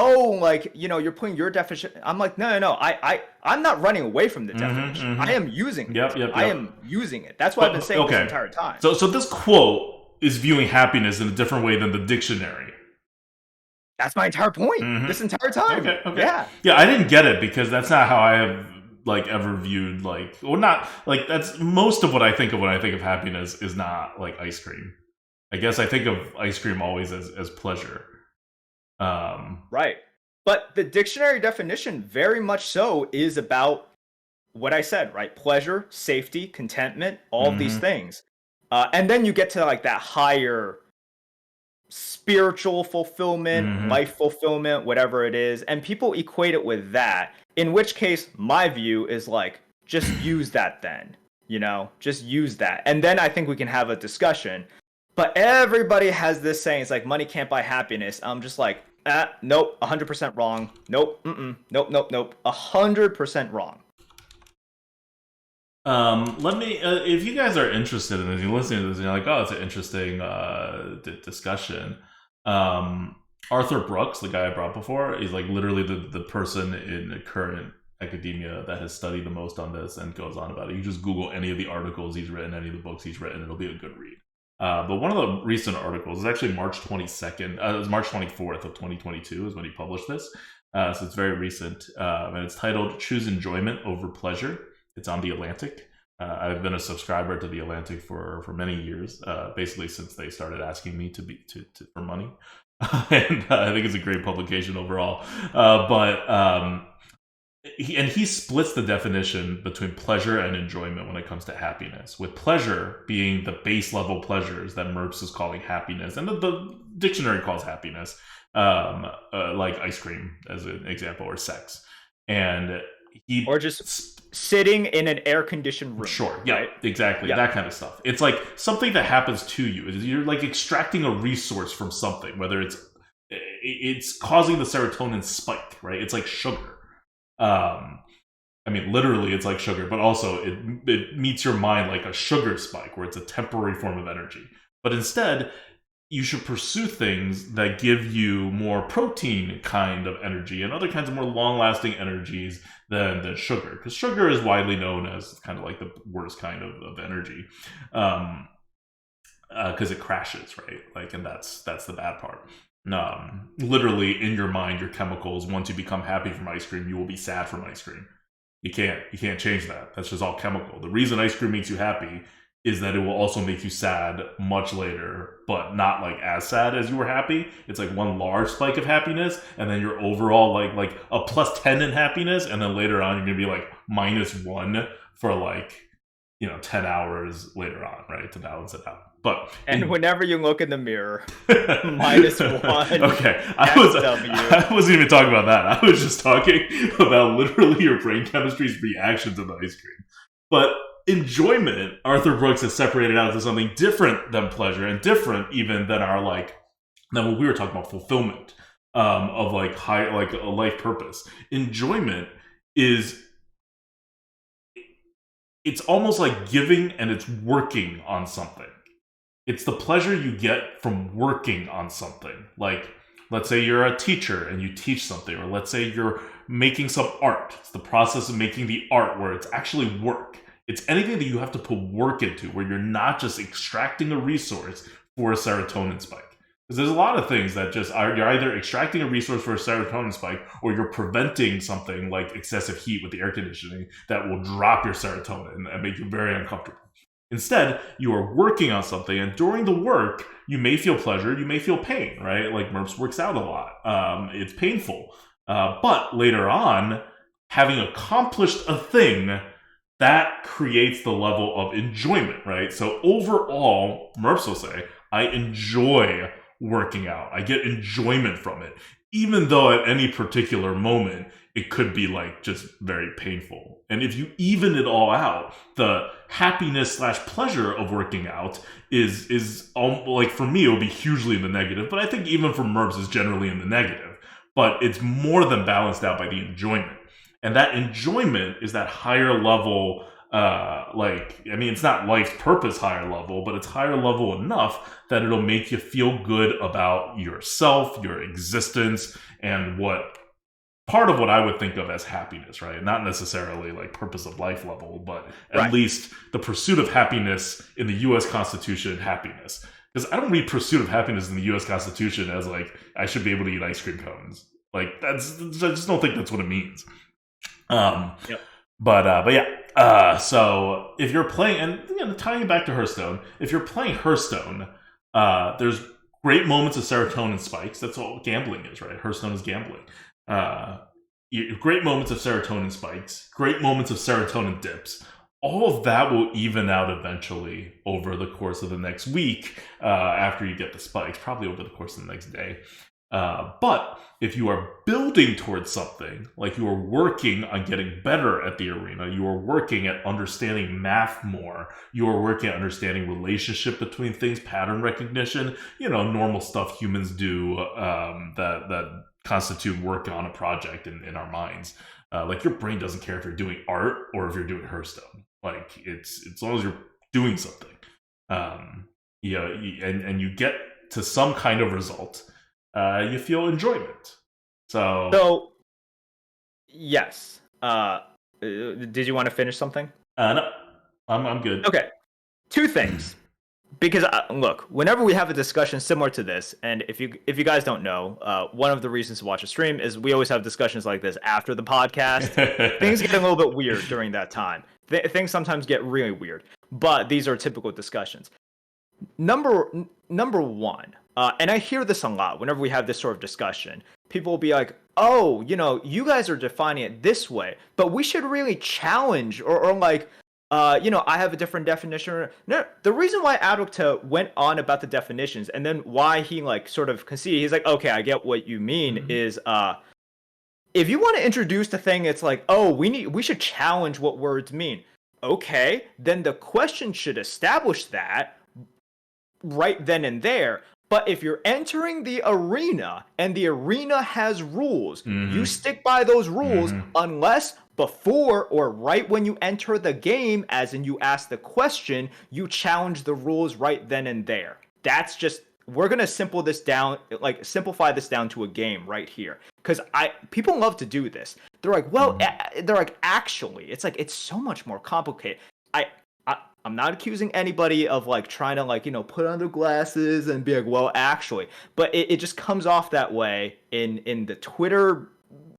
you're putting your definition. I'm like, no. I'm not running away from the definition. I am using it. Yep. I am using it. That's what I've been saying this entire time. So this quote is viewing happiness in a different way than the dictionary. That's my entire point. This entire time. Okay. Yeah, I didn't get it because that's not how I have like ever viewed not like that's most of what I think of when I think of happiness is not like ice cream. I guess I think of ice cream always as pleasure. Right. But the dictionary definition very much so is about what I said, right? Pleasure, safety, contentment, all of these things. And then you get to like that higher spiritual fulfillment, life fulfillment, whatever it is, and people equate it with that, in which case my view is like, just use that then, just use that, and then I think we can have a discussion. But everybody has this saying, it's like money can't buy happiness. I'm just like, nope, 100% wrong. Nope, nope, 100% wrong. Let me, if you guys are interested in this, you're listening to this, and you're like, oh, it's an interesting discussion. Arthur Brooks, the guy I brought before, is like literally the person in current academia that has studied the most on this and goes on about it. You just Google any of the articles he's written, any of the books he's written, it'll be a good read. But one of the recent articles is actually March 22nd, it was March 24th of 2022 is when he published this. So it's very recent, and it's titled "Choose Enjoyment Over Pleasure." It's on The Atlantic. I've been a subscriber to The Atlantic for many years, basically since they started asking me for money. And I think it's a great publication overall. He splits the definition between pleasure and enjoyment when it comes to happiness, with pleasure being the base level pleasures that Merps is calling happiness, and the dictionary calls happiness, like ice cream as an example, or sex. And he Or just sitting in an air-conditioned room. Sure. Yeah, right? exactly. Yeah. That kind of stuff. It's like something that happens to you. You're like extracting a resource from something, whether it's causing the serotonin spike, right? It's like sugar. I mean, literally, it's like sugar, but also it meets your mind like a sugar spike, where it's a temporary form of energy. But instead, you should pursue things that give you more protein kind of energy and other kinds of more long-lasting energies than sugar, because sugar is widely known as kind of like the worst kind of energy, because it crashes, right? Like, and that's the bad part. Literally, in your mind, your chemicals, once you become happy from ice cream, you will be sad from ice cream. You can't change that. That's just all chemical. The reason ice cream makes you happy is that it will also make you sad much later, but not like as sad as you were happy. It's like one large spike of happiness, and then you're overall like a plus 10 in happiness, and then later on you're gonna be like -1 for like 10 hours later on, right, to balance it out. But whenever you look in the mirror, -1. Okay, I wasn't even talking about that. I was just talking about literally your brain chemistry's reaction to the ice cream. But enjoyment, Arthur Brooks has separated out to something different than pleasure, and different even than than what we were talking about, fulfillment, of like a life purpose. Enjoyment it's almost like giving, and it's working on something. It's the pleasure you get from working on something. Like, let's say you're a teacher and you teach something, or let's say you're making some art. It's the process of making the art where it's actually work. It's anything that you have to put work into, where you're not just extracting a resource for a serotonin spike. Because there's a lot of things that you're either extracting a resource for a serotonin spike, or you're preventing something like excessive heat with the air conditioning that will drop your serotonin and make you very uncomfortable. Instead, you are working on something, and during the work, you may feel pleasure, you may feel pain, right? Like Merps works out a lot. It's painful. But later on, having accomplished a thing, that creates the level of enjoyment, right? So overall, Merps will say, I enjoy working out. I get enjoyment from it, even though at any particular moment, it could be like just very painful. And if you even it all out, the happiness / pleasure of working out is like, for me, it would be hugely in the negative, but I think even for Merps is generally in the negative. But it's more than balanced out by the enjoyment. And that enjoyment is that higher level, it's not life's purpose higher level, but it's higher level enough that it'll make you feel good about yourself, your existence, and part of what I would think of as happiness, right? Not necessarily like purpose of life level, but at least the pursuit of happiness in the U.S. Constitution, happiness. Because I don't read pursuit of happiness in the U.S. Constitution as like, I should be able to eat ice cream cones. Like, I just don't think that's what it means. Yep. But yeah. So if you're playing, and tying it back to Hearthstone, if you're playing Hearthstone, there's great moments of serotonin spikes. That's all gambling is, right? Hearthstone is gambling. Great moments of serotonin spikes, great moments of serotonin dips. All of that will even out eventually over the course of the next week, after you get the spikes, probably over the course of the next day. But if you are building towards something, like you are working on getting better at the arena, you are working at understanding math more, you are working at understanding relationship between things, pattern recognition, normal stuff humans do, that constitute work on a project in our minds. Like, your brain doesn't care if you're doing art or if you're doing Hearthstone. Like, it's as long as you're doing something, and you get to some kind of result, you feel enjoyment. So yes. Did you want to finish something? No, I'm good. Okay, 2 things. Because look, whenever we have a discussion similar to this, and if you guys don't know, one of the reasons to watch a stream is we always have discussions like this after the podcast. Things get a little bit weird during that time. Things sometimes get really weird, but these are typical discussions. Number one, and I hear this a lot whenever we have this sort of discussion. People will be like, "Oh, you guys are defining it this way, but we should really challenge or like." I have a different definition. No, the reason why Adukta went on about the definitions, and then why he like sort of conceded, he's like, okay, I get what you mean, is if you want to introduce the thing, it's like, oh, we should challenge what words mean. Okay, then the question should establish that right then and there. But if you're entering the arena and the arena has rules, you stick by those rules unless before or right when you enter the game, as in you ask the question, you challenge the rules right then and there. That's just we're gonna simplify this down to a game right here. Because people love to do this. They're like, well, they're like, actually, it's like it's so much more complicated. I I'm not accusing anybody of like trying to like, put on their glasses and be like, well, actually, but it just comes off that way in the Twitter,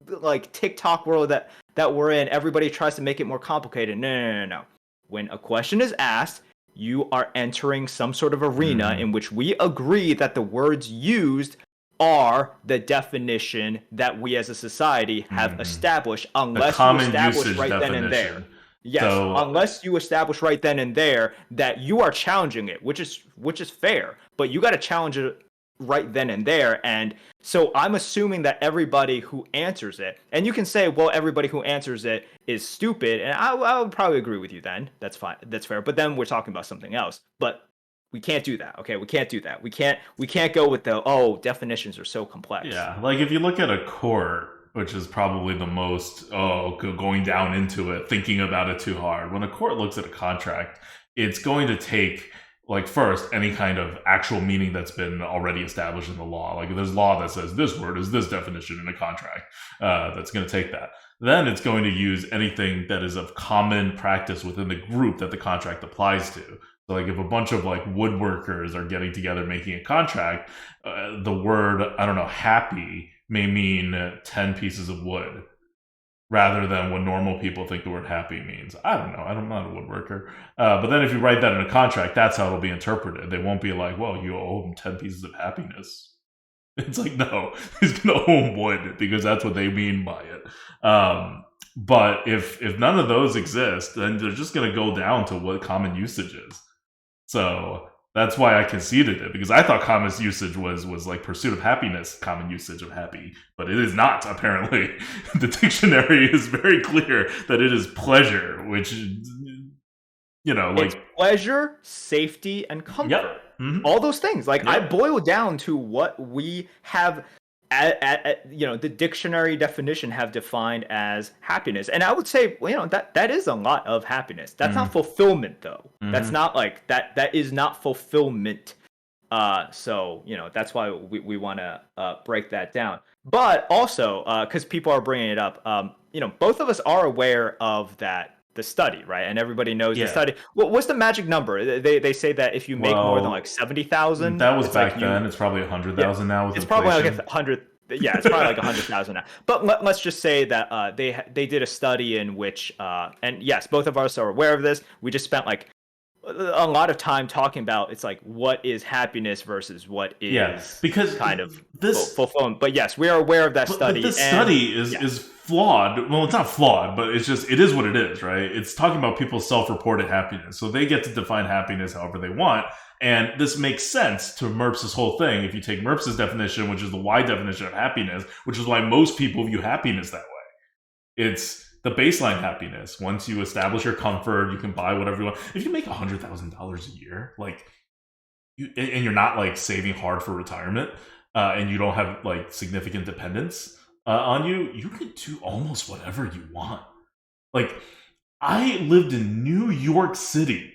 like TikTok world that we're in. Everybody tries to make it more complicated. No. When a question is asked, you are entering some sort of arena in which we agree that the words used are the definition that we as a society have established, unless you establish right then and there. Yes, unless you establish right then and there that you are challenging it, which is fair, but you got to challenge it right then and there. And so I'm assuming that everybody who answers it, and you can say, well, everybody who answers it is stupid, and I would probably agree with you then. That's fine. That's fair. But then we're talking about something else. But we can't do that. Okay, we can't do that. We can't go with the definitions are so complex. Yeah, like if you look at a court, which is probably the most going down into it, thinking about it too hard. When a court looks at a contract, it's going to take like first any kind of actual meaning that's been already established in the law. Like if there's law that says this word is this definition in a contract, that's going to take that. Then it's going to use anything that is of common practice within the group that the contract applies to. So like if a bunch of like woodworkers are getting together making a contract, the word, I don't know, happy may mean 10 pieces of wood rather than what normal people think the word happy means. I don't know. I'm not a woodworker. But then if you write that in a contract, that's how it'll be interpreted. They won't be like, well, you owe him 10 pieces of happiness. It's like, no, he's going to owe him wood because that's what they mean by it. But if none of those exist, then they're just going to go down to what common usage is. So that's why I conceded it, because I thought common usage was like pursuit of happiness, common usage of happy, but it is not, apparently. The dictionary is very clear that it is pleasure, which, like... It's pleasure, safety, and comfort. Yep. All those things. Like, Yep. I boil down to what we have the dictionary definition have defined as happiness, and I would say that is a lot of happiness. That's not fulfillment, though. That's not like that is not fulfillment. So that's why we want to break that down. But also because people are bringing it up, both of us are aware of the study, right? And everybody knows the study. Well, what's the magic number? They say that if you make more than like 70,000, that was back then. It's probably 100,000 now. With it's inflation. Probably like 100. Yeah, it's probably like 100,000 now. But let's just say that they did a study in which, and yes, both of us are aware of this. We just spent like a lot of time talking about it's like what is happiness versus what is because kind of this fulfillment. But yes, we are aware of that study. But this study is flawed. Well, it's not flawed, but it is what it is, right? It's talking about people's self-reported happiness, so they get to define happiness however they want. And this makes sense to Merps's whole thing. If you take Merps's definition, which is the wide definition of happiness, which is why most people view happiness that way. It's the baseline happiness. Once you establish your comfort, you can buy whatever you want. If you make $100,000 a year, and you're not like saving hard for retirement, and you don't have like significant dependence on you, you can do almost whatever you want. Like, I lived in New York City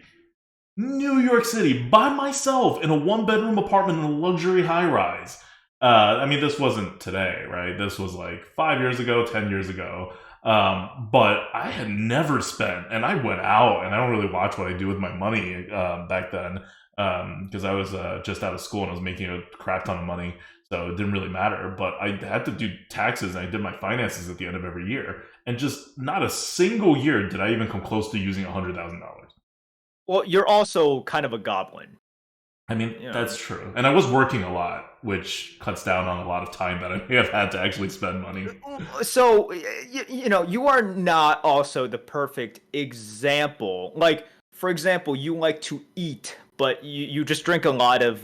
by myself in a 1-bedroom apartment in a luxury high-rise. I mean, this wasn't today, right? This was like 5 years ago, 10 years ago. But I had never spent, and I went out, and I don't really watch what I do with my money back then, because I was just out of school and I was making a crap ton of money, so it didn't really matter. But I had to do taxes, and I did my finances at the end of every year, and just not a single year did I even come close to using $100,000. Well, you're also kind of a goblin. I mean, that's true. And I was working a lot, which cuts down on a lot of time that I may have had to actually spend money. So, you are not also the perfect example. Like, for example, you like to eat, but you just drink a lot of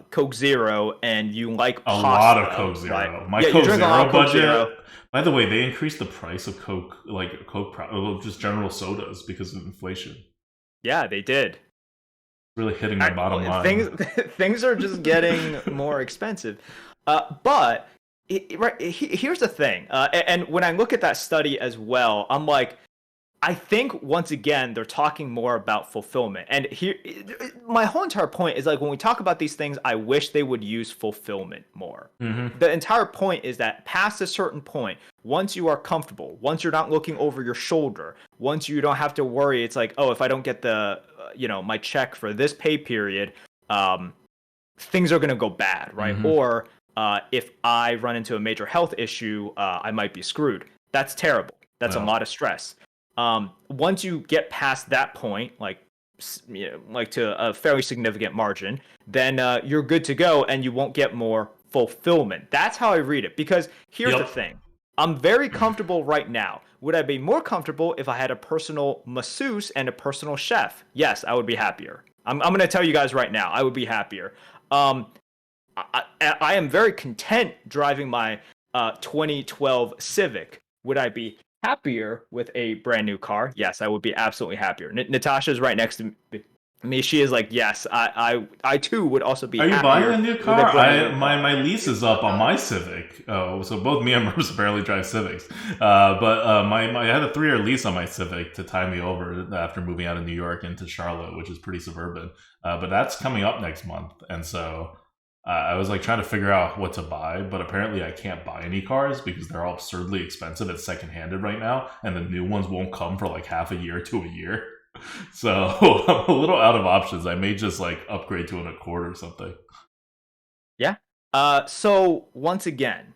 Coke Zero and you like A lot of pasta, Coke right? Zero. My Yeah, you Coke drink a lot Zero of Coke budget. Zero. By the way, they increased the price of Coke, just general sodas because of inflation. Yeah, they did. Really hitting my bottom line. Things things are just getting more expensive. But here's the thing, and when I look at that study as well, I'm like, I think once again they're talking more about fulfillment. And here, my whole entire point is like when we talk about these things, I wish they would use fulfillment more. Mm-hmm. The entire point is that past a certain point, once you are comfortable, once you're not looking over your shoulder, once you don't have to worry, it's like, oh, if I don't get the, my check for this pay period, um, things are going to go bad, right? Mm-hmm. Or if I run into a major health issue, I might be screwed. That's terrible. That's a lot of stress. Once you get past that point, like to a fairly significant margin, then you're good to go, and you won't get more fulfillment. That's how I read it. Because here's the Yep. thing: I'm very comfortable right now. Would I be more comfortable if I had a personal masseuse and a personal chef? Yes, I would be happier. I'm going to tell you guys right now, I would be happier. Um, I am very content driving my 2012 Civic. Would I be happier with a brand new car? Yes, I would be absolutely happier. Natasha's right next to me. She is like, yes, I too would also be Are you buying happier a new with a car? brand I new my car. my lease is up on my Civic. So both me and Merce barely drive Civics. But I had a 3-year lease on my Civic to tie me over after moving out of New York into Charlotte, which is pretty suburban. But that's coming up next month, and so I was like trying to figure out what to buy. But apparently, I can't buy any cars because they're all absurdly expensive and secondhanded right now, and the new ones won't come for like half a year to a year. So I'm a little out of options. I may just like upgrade to an Accord or something. Yeah. So once again,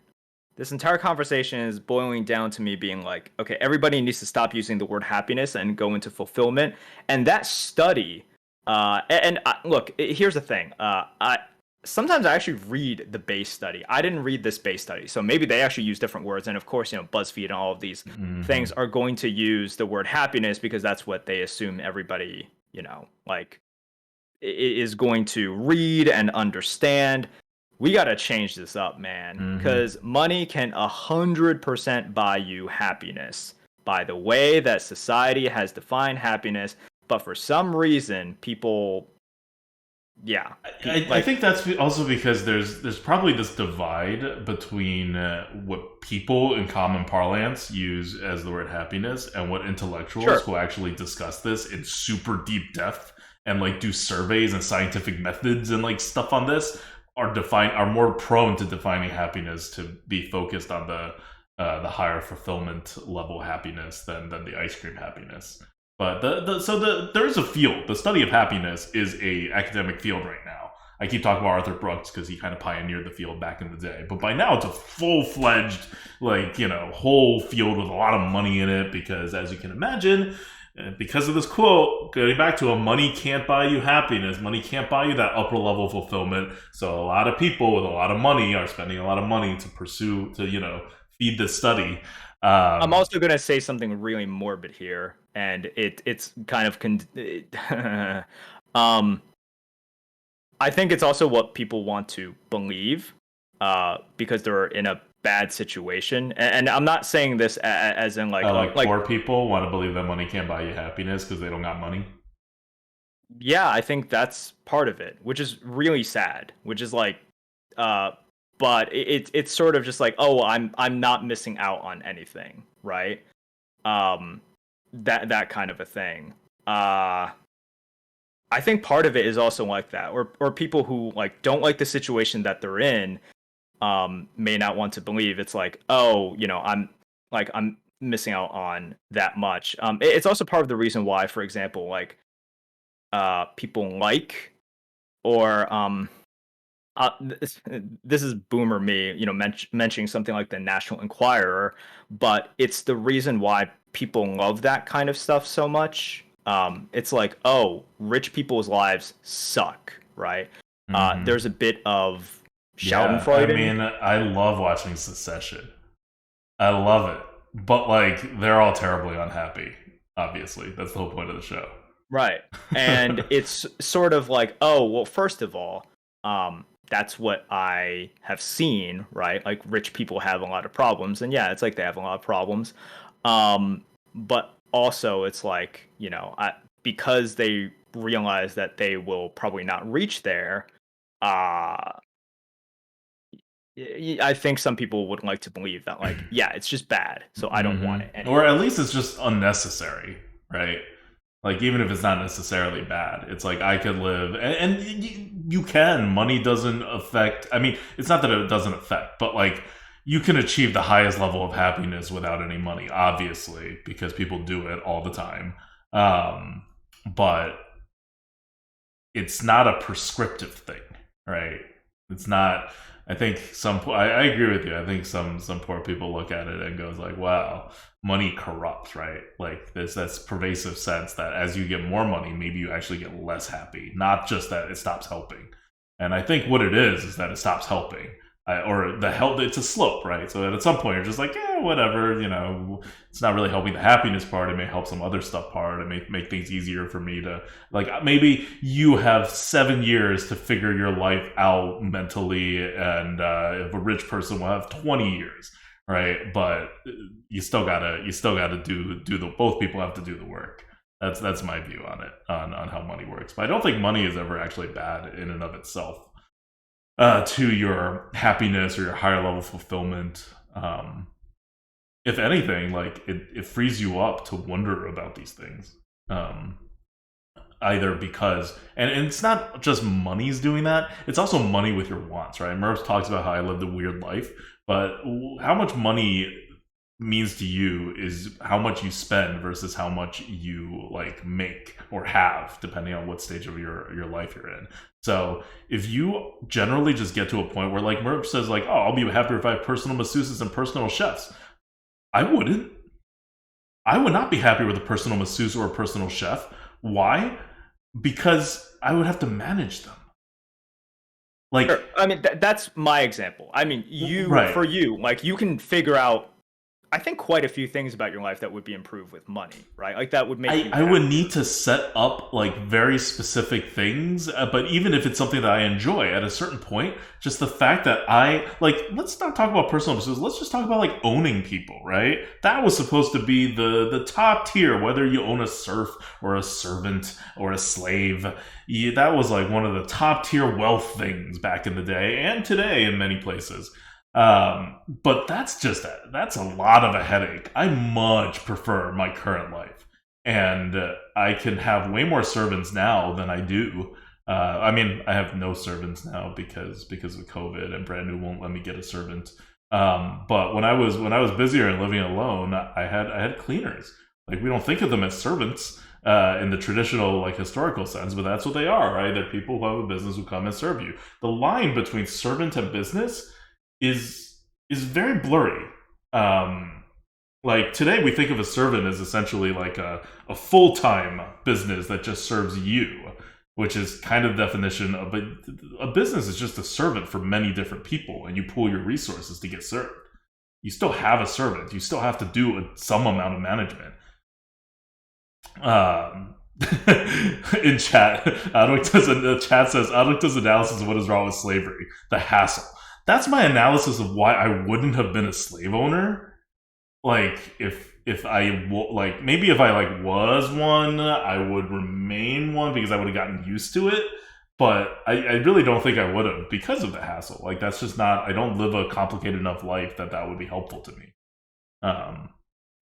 this entire conversation is boiling down to me being like, okay, everybody needs to stop using the word happiness and go into fulfillment. And that study, look, here's the thing. I sometimes I actually read the base study. I didn't read this base study, so maybe they actually use different words. And of course, BuzzFeed and all of these Hmm. things are going to use the word happiness because that's what they assume everybody, like is going to read and understand. We got to change this up, man, Hmm. because money can 100% buy you happiness by the way that society has defined happiness. But for some reason, people, yeah, I think that's also because there's probably this divide between what people in common parlance use as the word happiness and what intellectuals sure. who actually discuss this in super deep depth and like do surveys and scientific methods and like stuff on this are more prone to defining happiness to be focused on the higher fulfillment level happiness than the ice cream happiness. But there is a field. The study of happiness is a academic field right now. I keep talking about Arthur Brooks because he kind of pioneered the field back in the day. But by now it's a full fledged, whole field with a lot of money in it. Because as you can imagine, because of this quote, getting back to it, money can't buy you happiness. Money can't buy you that upper level fulfillment. So a lot of people with a lot of money are spending a lot of money to feed this study. I'm Um, also gonna say something really morbid here, and it's kind of um I think it's also what people want to believe, because they're in a bad situation. And I'm not saying this as in like, oh, like like, poor people want to believe that money can't buy you happiness because they don't got money. yeah, I think that's part of it, which is really sad. Which is like, uh, but it's sort of just like, oh, I'm not missing out on anything, right? Um, that kind of a thing. Uh, I think part of it is also like that, or people who like don't like the situation that they're in, may not want to believe it's like, oh, I'm missing out on that much. It's also part of the reason why, for example, like people like, or this is boomer me, mentioning something like the National Enquirer, but it's the reason why people love that kind of stuff so much. It's like, oh, rich people's lives suck, right? Hmm. There's a bit of Yeah, I Schadenfreude. mean, I love watching Succession. I love it, but like they're all terribly unhappy. Obviously, that's the whole point of the show. Right. And it's sort of like, oh, well, first of all, that's what I have seen, right? Like rich people have a lot of problems, and yeah, it's like they have a lot of problems. But also it's like, because they realize that they will probably not reach there, uh I think some people would like to believe that, like, yeah, it's just bad, so I don't want it Or at anyways. least it's just unnecessary, right? Like even if it's not necessarily bad, it's like I could live, and you can. Money doesn't affect. I mean, it's not that it doesn't affect, but like you can achieve the highest level of happiness without any money, obviously, because people do it all the time. Um, but it's not a prescriptive thing, right? It's not. I think I agree with you. I think some poor people look at it and goes like, "Wow, money corrupts," right? Like there's this pervasive sense that as you get more money, maybe you actually get less happy, not just that it stops helping. And I think what it is that it stops helping, or the help. It's a slope, right? So that at some point you're just like, yeah, whatever. It's not really helping the happiness part. It may help some other stuff part. It may make things easier for me to like. Maybe you have 7 years to figure your life out mentally, and if a rich person will have 20 years, right? But you still gotta do the. Both people have to do the work. That's my view on it, on how money works. But I don't think money is ever actually bad in and of itself, to your happiness or your higher level fulfillment. If anything, like it frees you up to wonder about these things. Um, Either because, and it's not just money's doing that, it's also money with your wants, right? Merv talks about how I lived a weird life, but how much money means to you is how much you spend versus how much you like make or have, depending on what stage of your life you're in. So if you generally just get to a point where like Merv says like, oh, I'll be happier if I have personal masseuses and personal chefs, I wouldn't. I would not be happy with a personal masseuse or a personal chef. Why? Because I would have to manage them. Like, Sure. I mean, that's my example. I mean, right. for you, like, you can figure out, I think, quite a few things about your life that would be improved with money, right? Like, that would make you I would need happier. to set up like very specific things, but even if it's something that I enjoy, at a certain point, just the fact that I like, let's not talk about personal business. Let's just talk about like owning people, right? That was supposed to be the top tier. Whether you own a serf or a servant or a slave, that was like one of the top tier wealth things back in the day and today in many places. But that's a lot of a headache. I much prefer my current life, and I can have way more servants now than I do. I mean, I have no servants now because of COVID, and brand new won't let me get a servant. But when I was busier and living alone, I had cleaners. Like we don't think of them as servants in the traditional like historical sense, but that's what they are, right? They're people who have a business who come and serve you. The line between servant and business is very blurry. Um, like today, we think of a servant as essentially like a full time business that just serves you, which is kind of the definition of a business is just a servant for many different people, and you pool your resources to get served. You still have a servant. You still have to do some amount of management. Um, in chat, the chat says Adwick does analysis of what is wrong with slavery, the hassle. That's my analysis of why I wouldn't have been a slave owner. Like if like maybe if I like was one, I would remain one because I would have gotten used to it. But I really don't think I would have because of the hassle. Like that's just not. I don't live a complicated enough life that would be helpful to me. Um,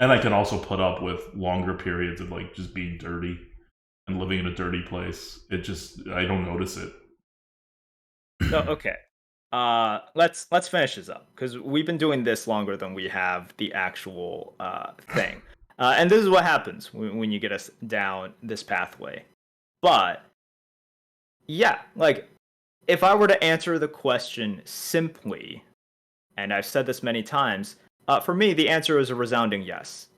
and I can also put up with longer periods of like just being dirty and living in a dirty place. It just I don't notice it. So, okay. Let's finish this up because we've been doing this longer than we have the actual thing. And this is what happens when you get us down this pathway. But yeah, like if I were to answer the question simply, and I've said this many times, for me the answer is a resounding yes,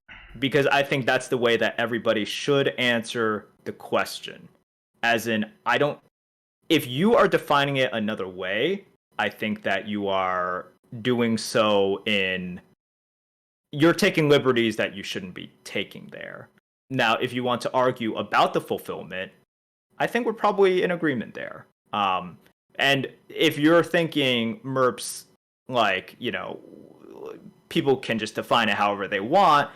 because I think that's the way that everybody should answer the question. As in, I don't. If you are defining it another way, I think that you are doing so in. You're taking liberties that you shouldn't be taking there. Now, if you want to argue about the fulfillment, I think we're probably in agreement there. And if you're thinking MERPs, like, people can just define it however they want,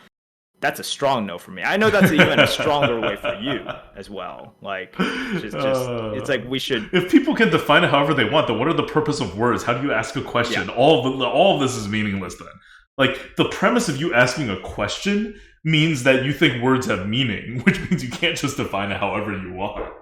that's a strong no for me. I know that's even a stronger way for you as well. Like, it's like we should. If people can define it however they want, then what are the purpose of words? How do you ask a question? Yeah. All of this is meaningless then. Like, the premise of you asking a question means that you think words have meaning, which means you can't just define it however you want.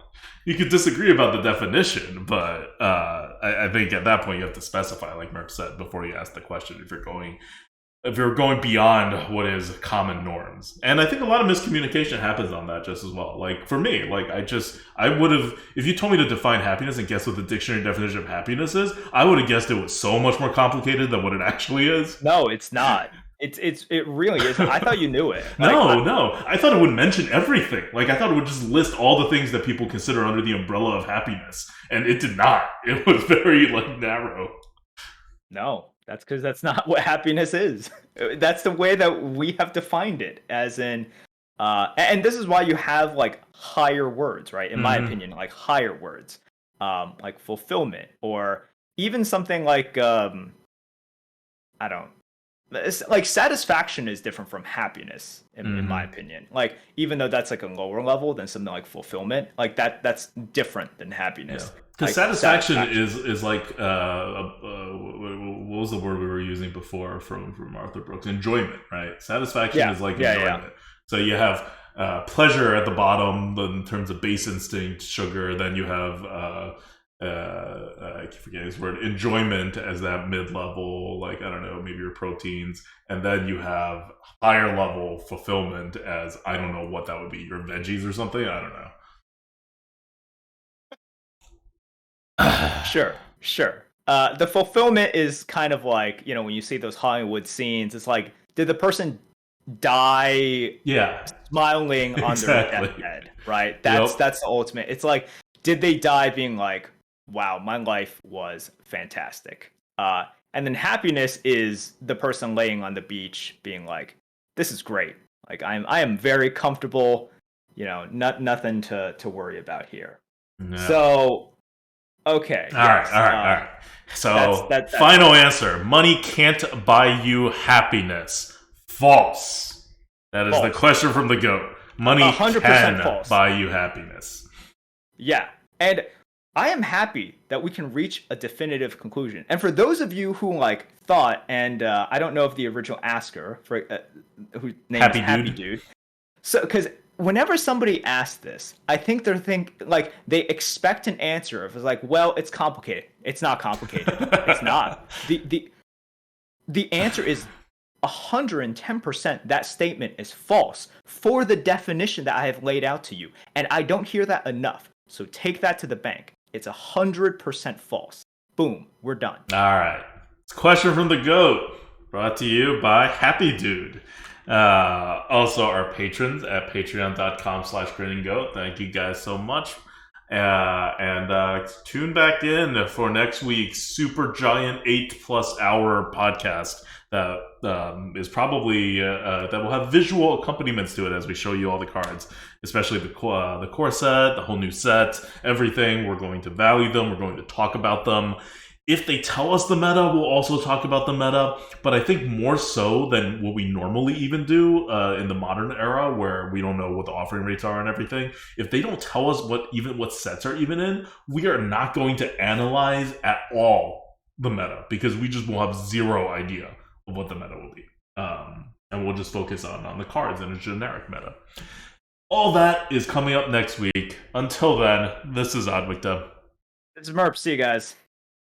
You could disagree about the definition, but I think at that point you have to specify, like Merp said, before you ask the question, if you're going beyond what is common norms. And I think a lot of miscommunication happens on that just as well. Like, for me, like, I would have, if you told me to define happiness and guess what the dictionary definition of happiness is, I would have guessed it was so much more complicated than what it actually is. No, it's not. It really is. I thought you knew it. No. I thought it would mention everything. Like, I thought it would just list all the things that people consider under the umbrella of happiness. And it did not. It was very, like, narrow. No, that's because that's not what happiness is. That's the way that we have defined it, as in, and this is why you have, like, higher words, right? In my opinion, like, higher words, like fulfillment, or even something like, like, satisfaction is different from happiness in my opinion. Like, even though that's like a lower level than something like fulfillment, like that's different than happiness. Because like, satisfaction is like what was the word we were using before from Arthur Brooks? Enjoyment, right? Satisfaction is like enjoyment. Yeah. So you have pleasure at the bottom in terms of base instinct, sugar. Then you have I keep forgetting this word, enjoyment as that mid-level, like, I don't know, maybe your proteins, and then you have higher level fulfillment as, I don't know what that would be, your veggies or something, I don't know. Sure. The fulfillment is kind of like, when you see those Hollywood scenes, it's like, did the person die smiling on their deathbed, right? That's the ultimate. It's like, did they die being like, wow, my life was fantastic. And then happiness is the person laying on the beach being like, this is great. Like, I am very comfortable, nothing to worry about here. No. So, okay. All right. So, that's final answer. Money can't buy you happiness. False. That is the question from the GOAT. Money 100% can buy you happiness. Yeah. And I am happy that we can reach a definitive conclusion. And for those of you who thought, and I don't know if the original asker, whose name is Happy Dude. So, because whenever somebody asks this, I think they expect an answer of like, well, it's complicated. It's not complicated. It's not. The answer is 110%. That statement is false for the definition that I have laid out to you. And I don't hear that enough. So take that to the bank. It's 100% false. Boom. We're done. All right. It's a question from the GOAT, brought to you by Happy Dude. Also, our patrons at patreon.com/grinninggoat. Thank you guys so much. And tune back in for next week's super giant 8+ hour podcast that is probably that will have visual accompaniments to it as we show you all the cards, especially the core set, the whole new set, everything. We're going to value them. We're going to talk about them. If they tell us the meta, we'll also talk about the meta, but I think more so than what we normally even do in the modern era, where we don't know what the offering rates are and everything. If they don't tell us what sets are even in, we are not going to analyze at all the meta, because we just will have zero idea of what the meta will be. And we'll just focus on the cards and a generic meta. All that is coming up next week. Until then, this is Oddwick Dub. This is Merp. See you guys.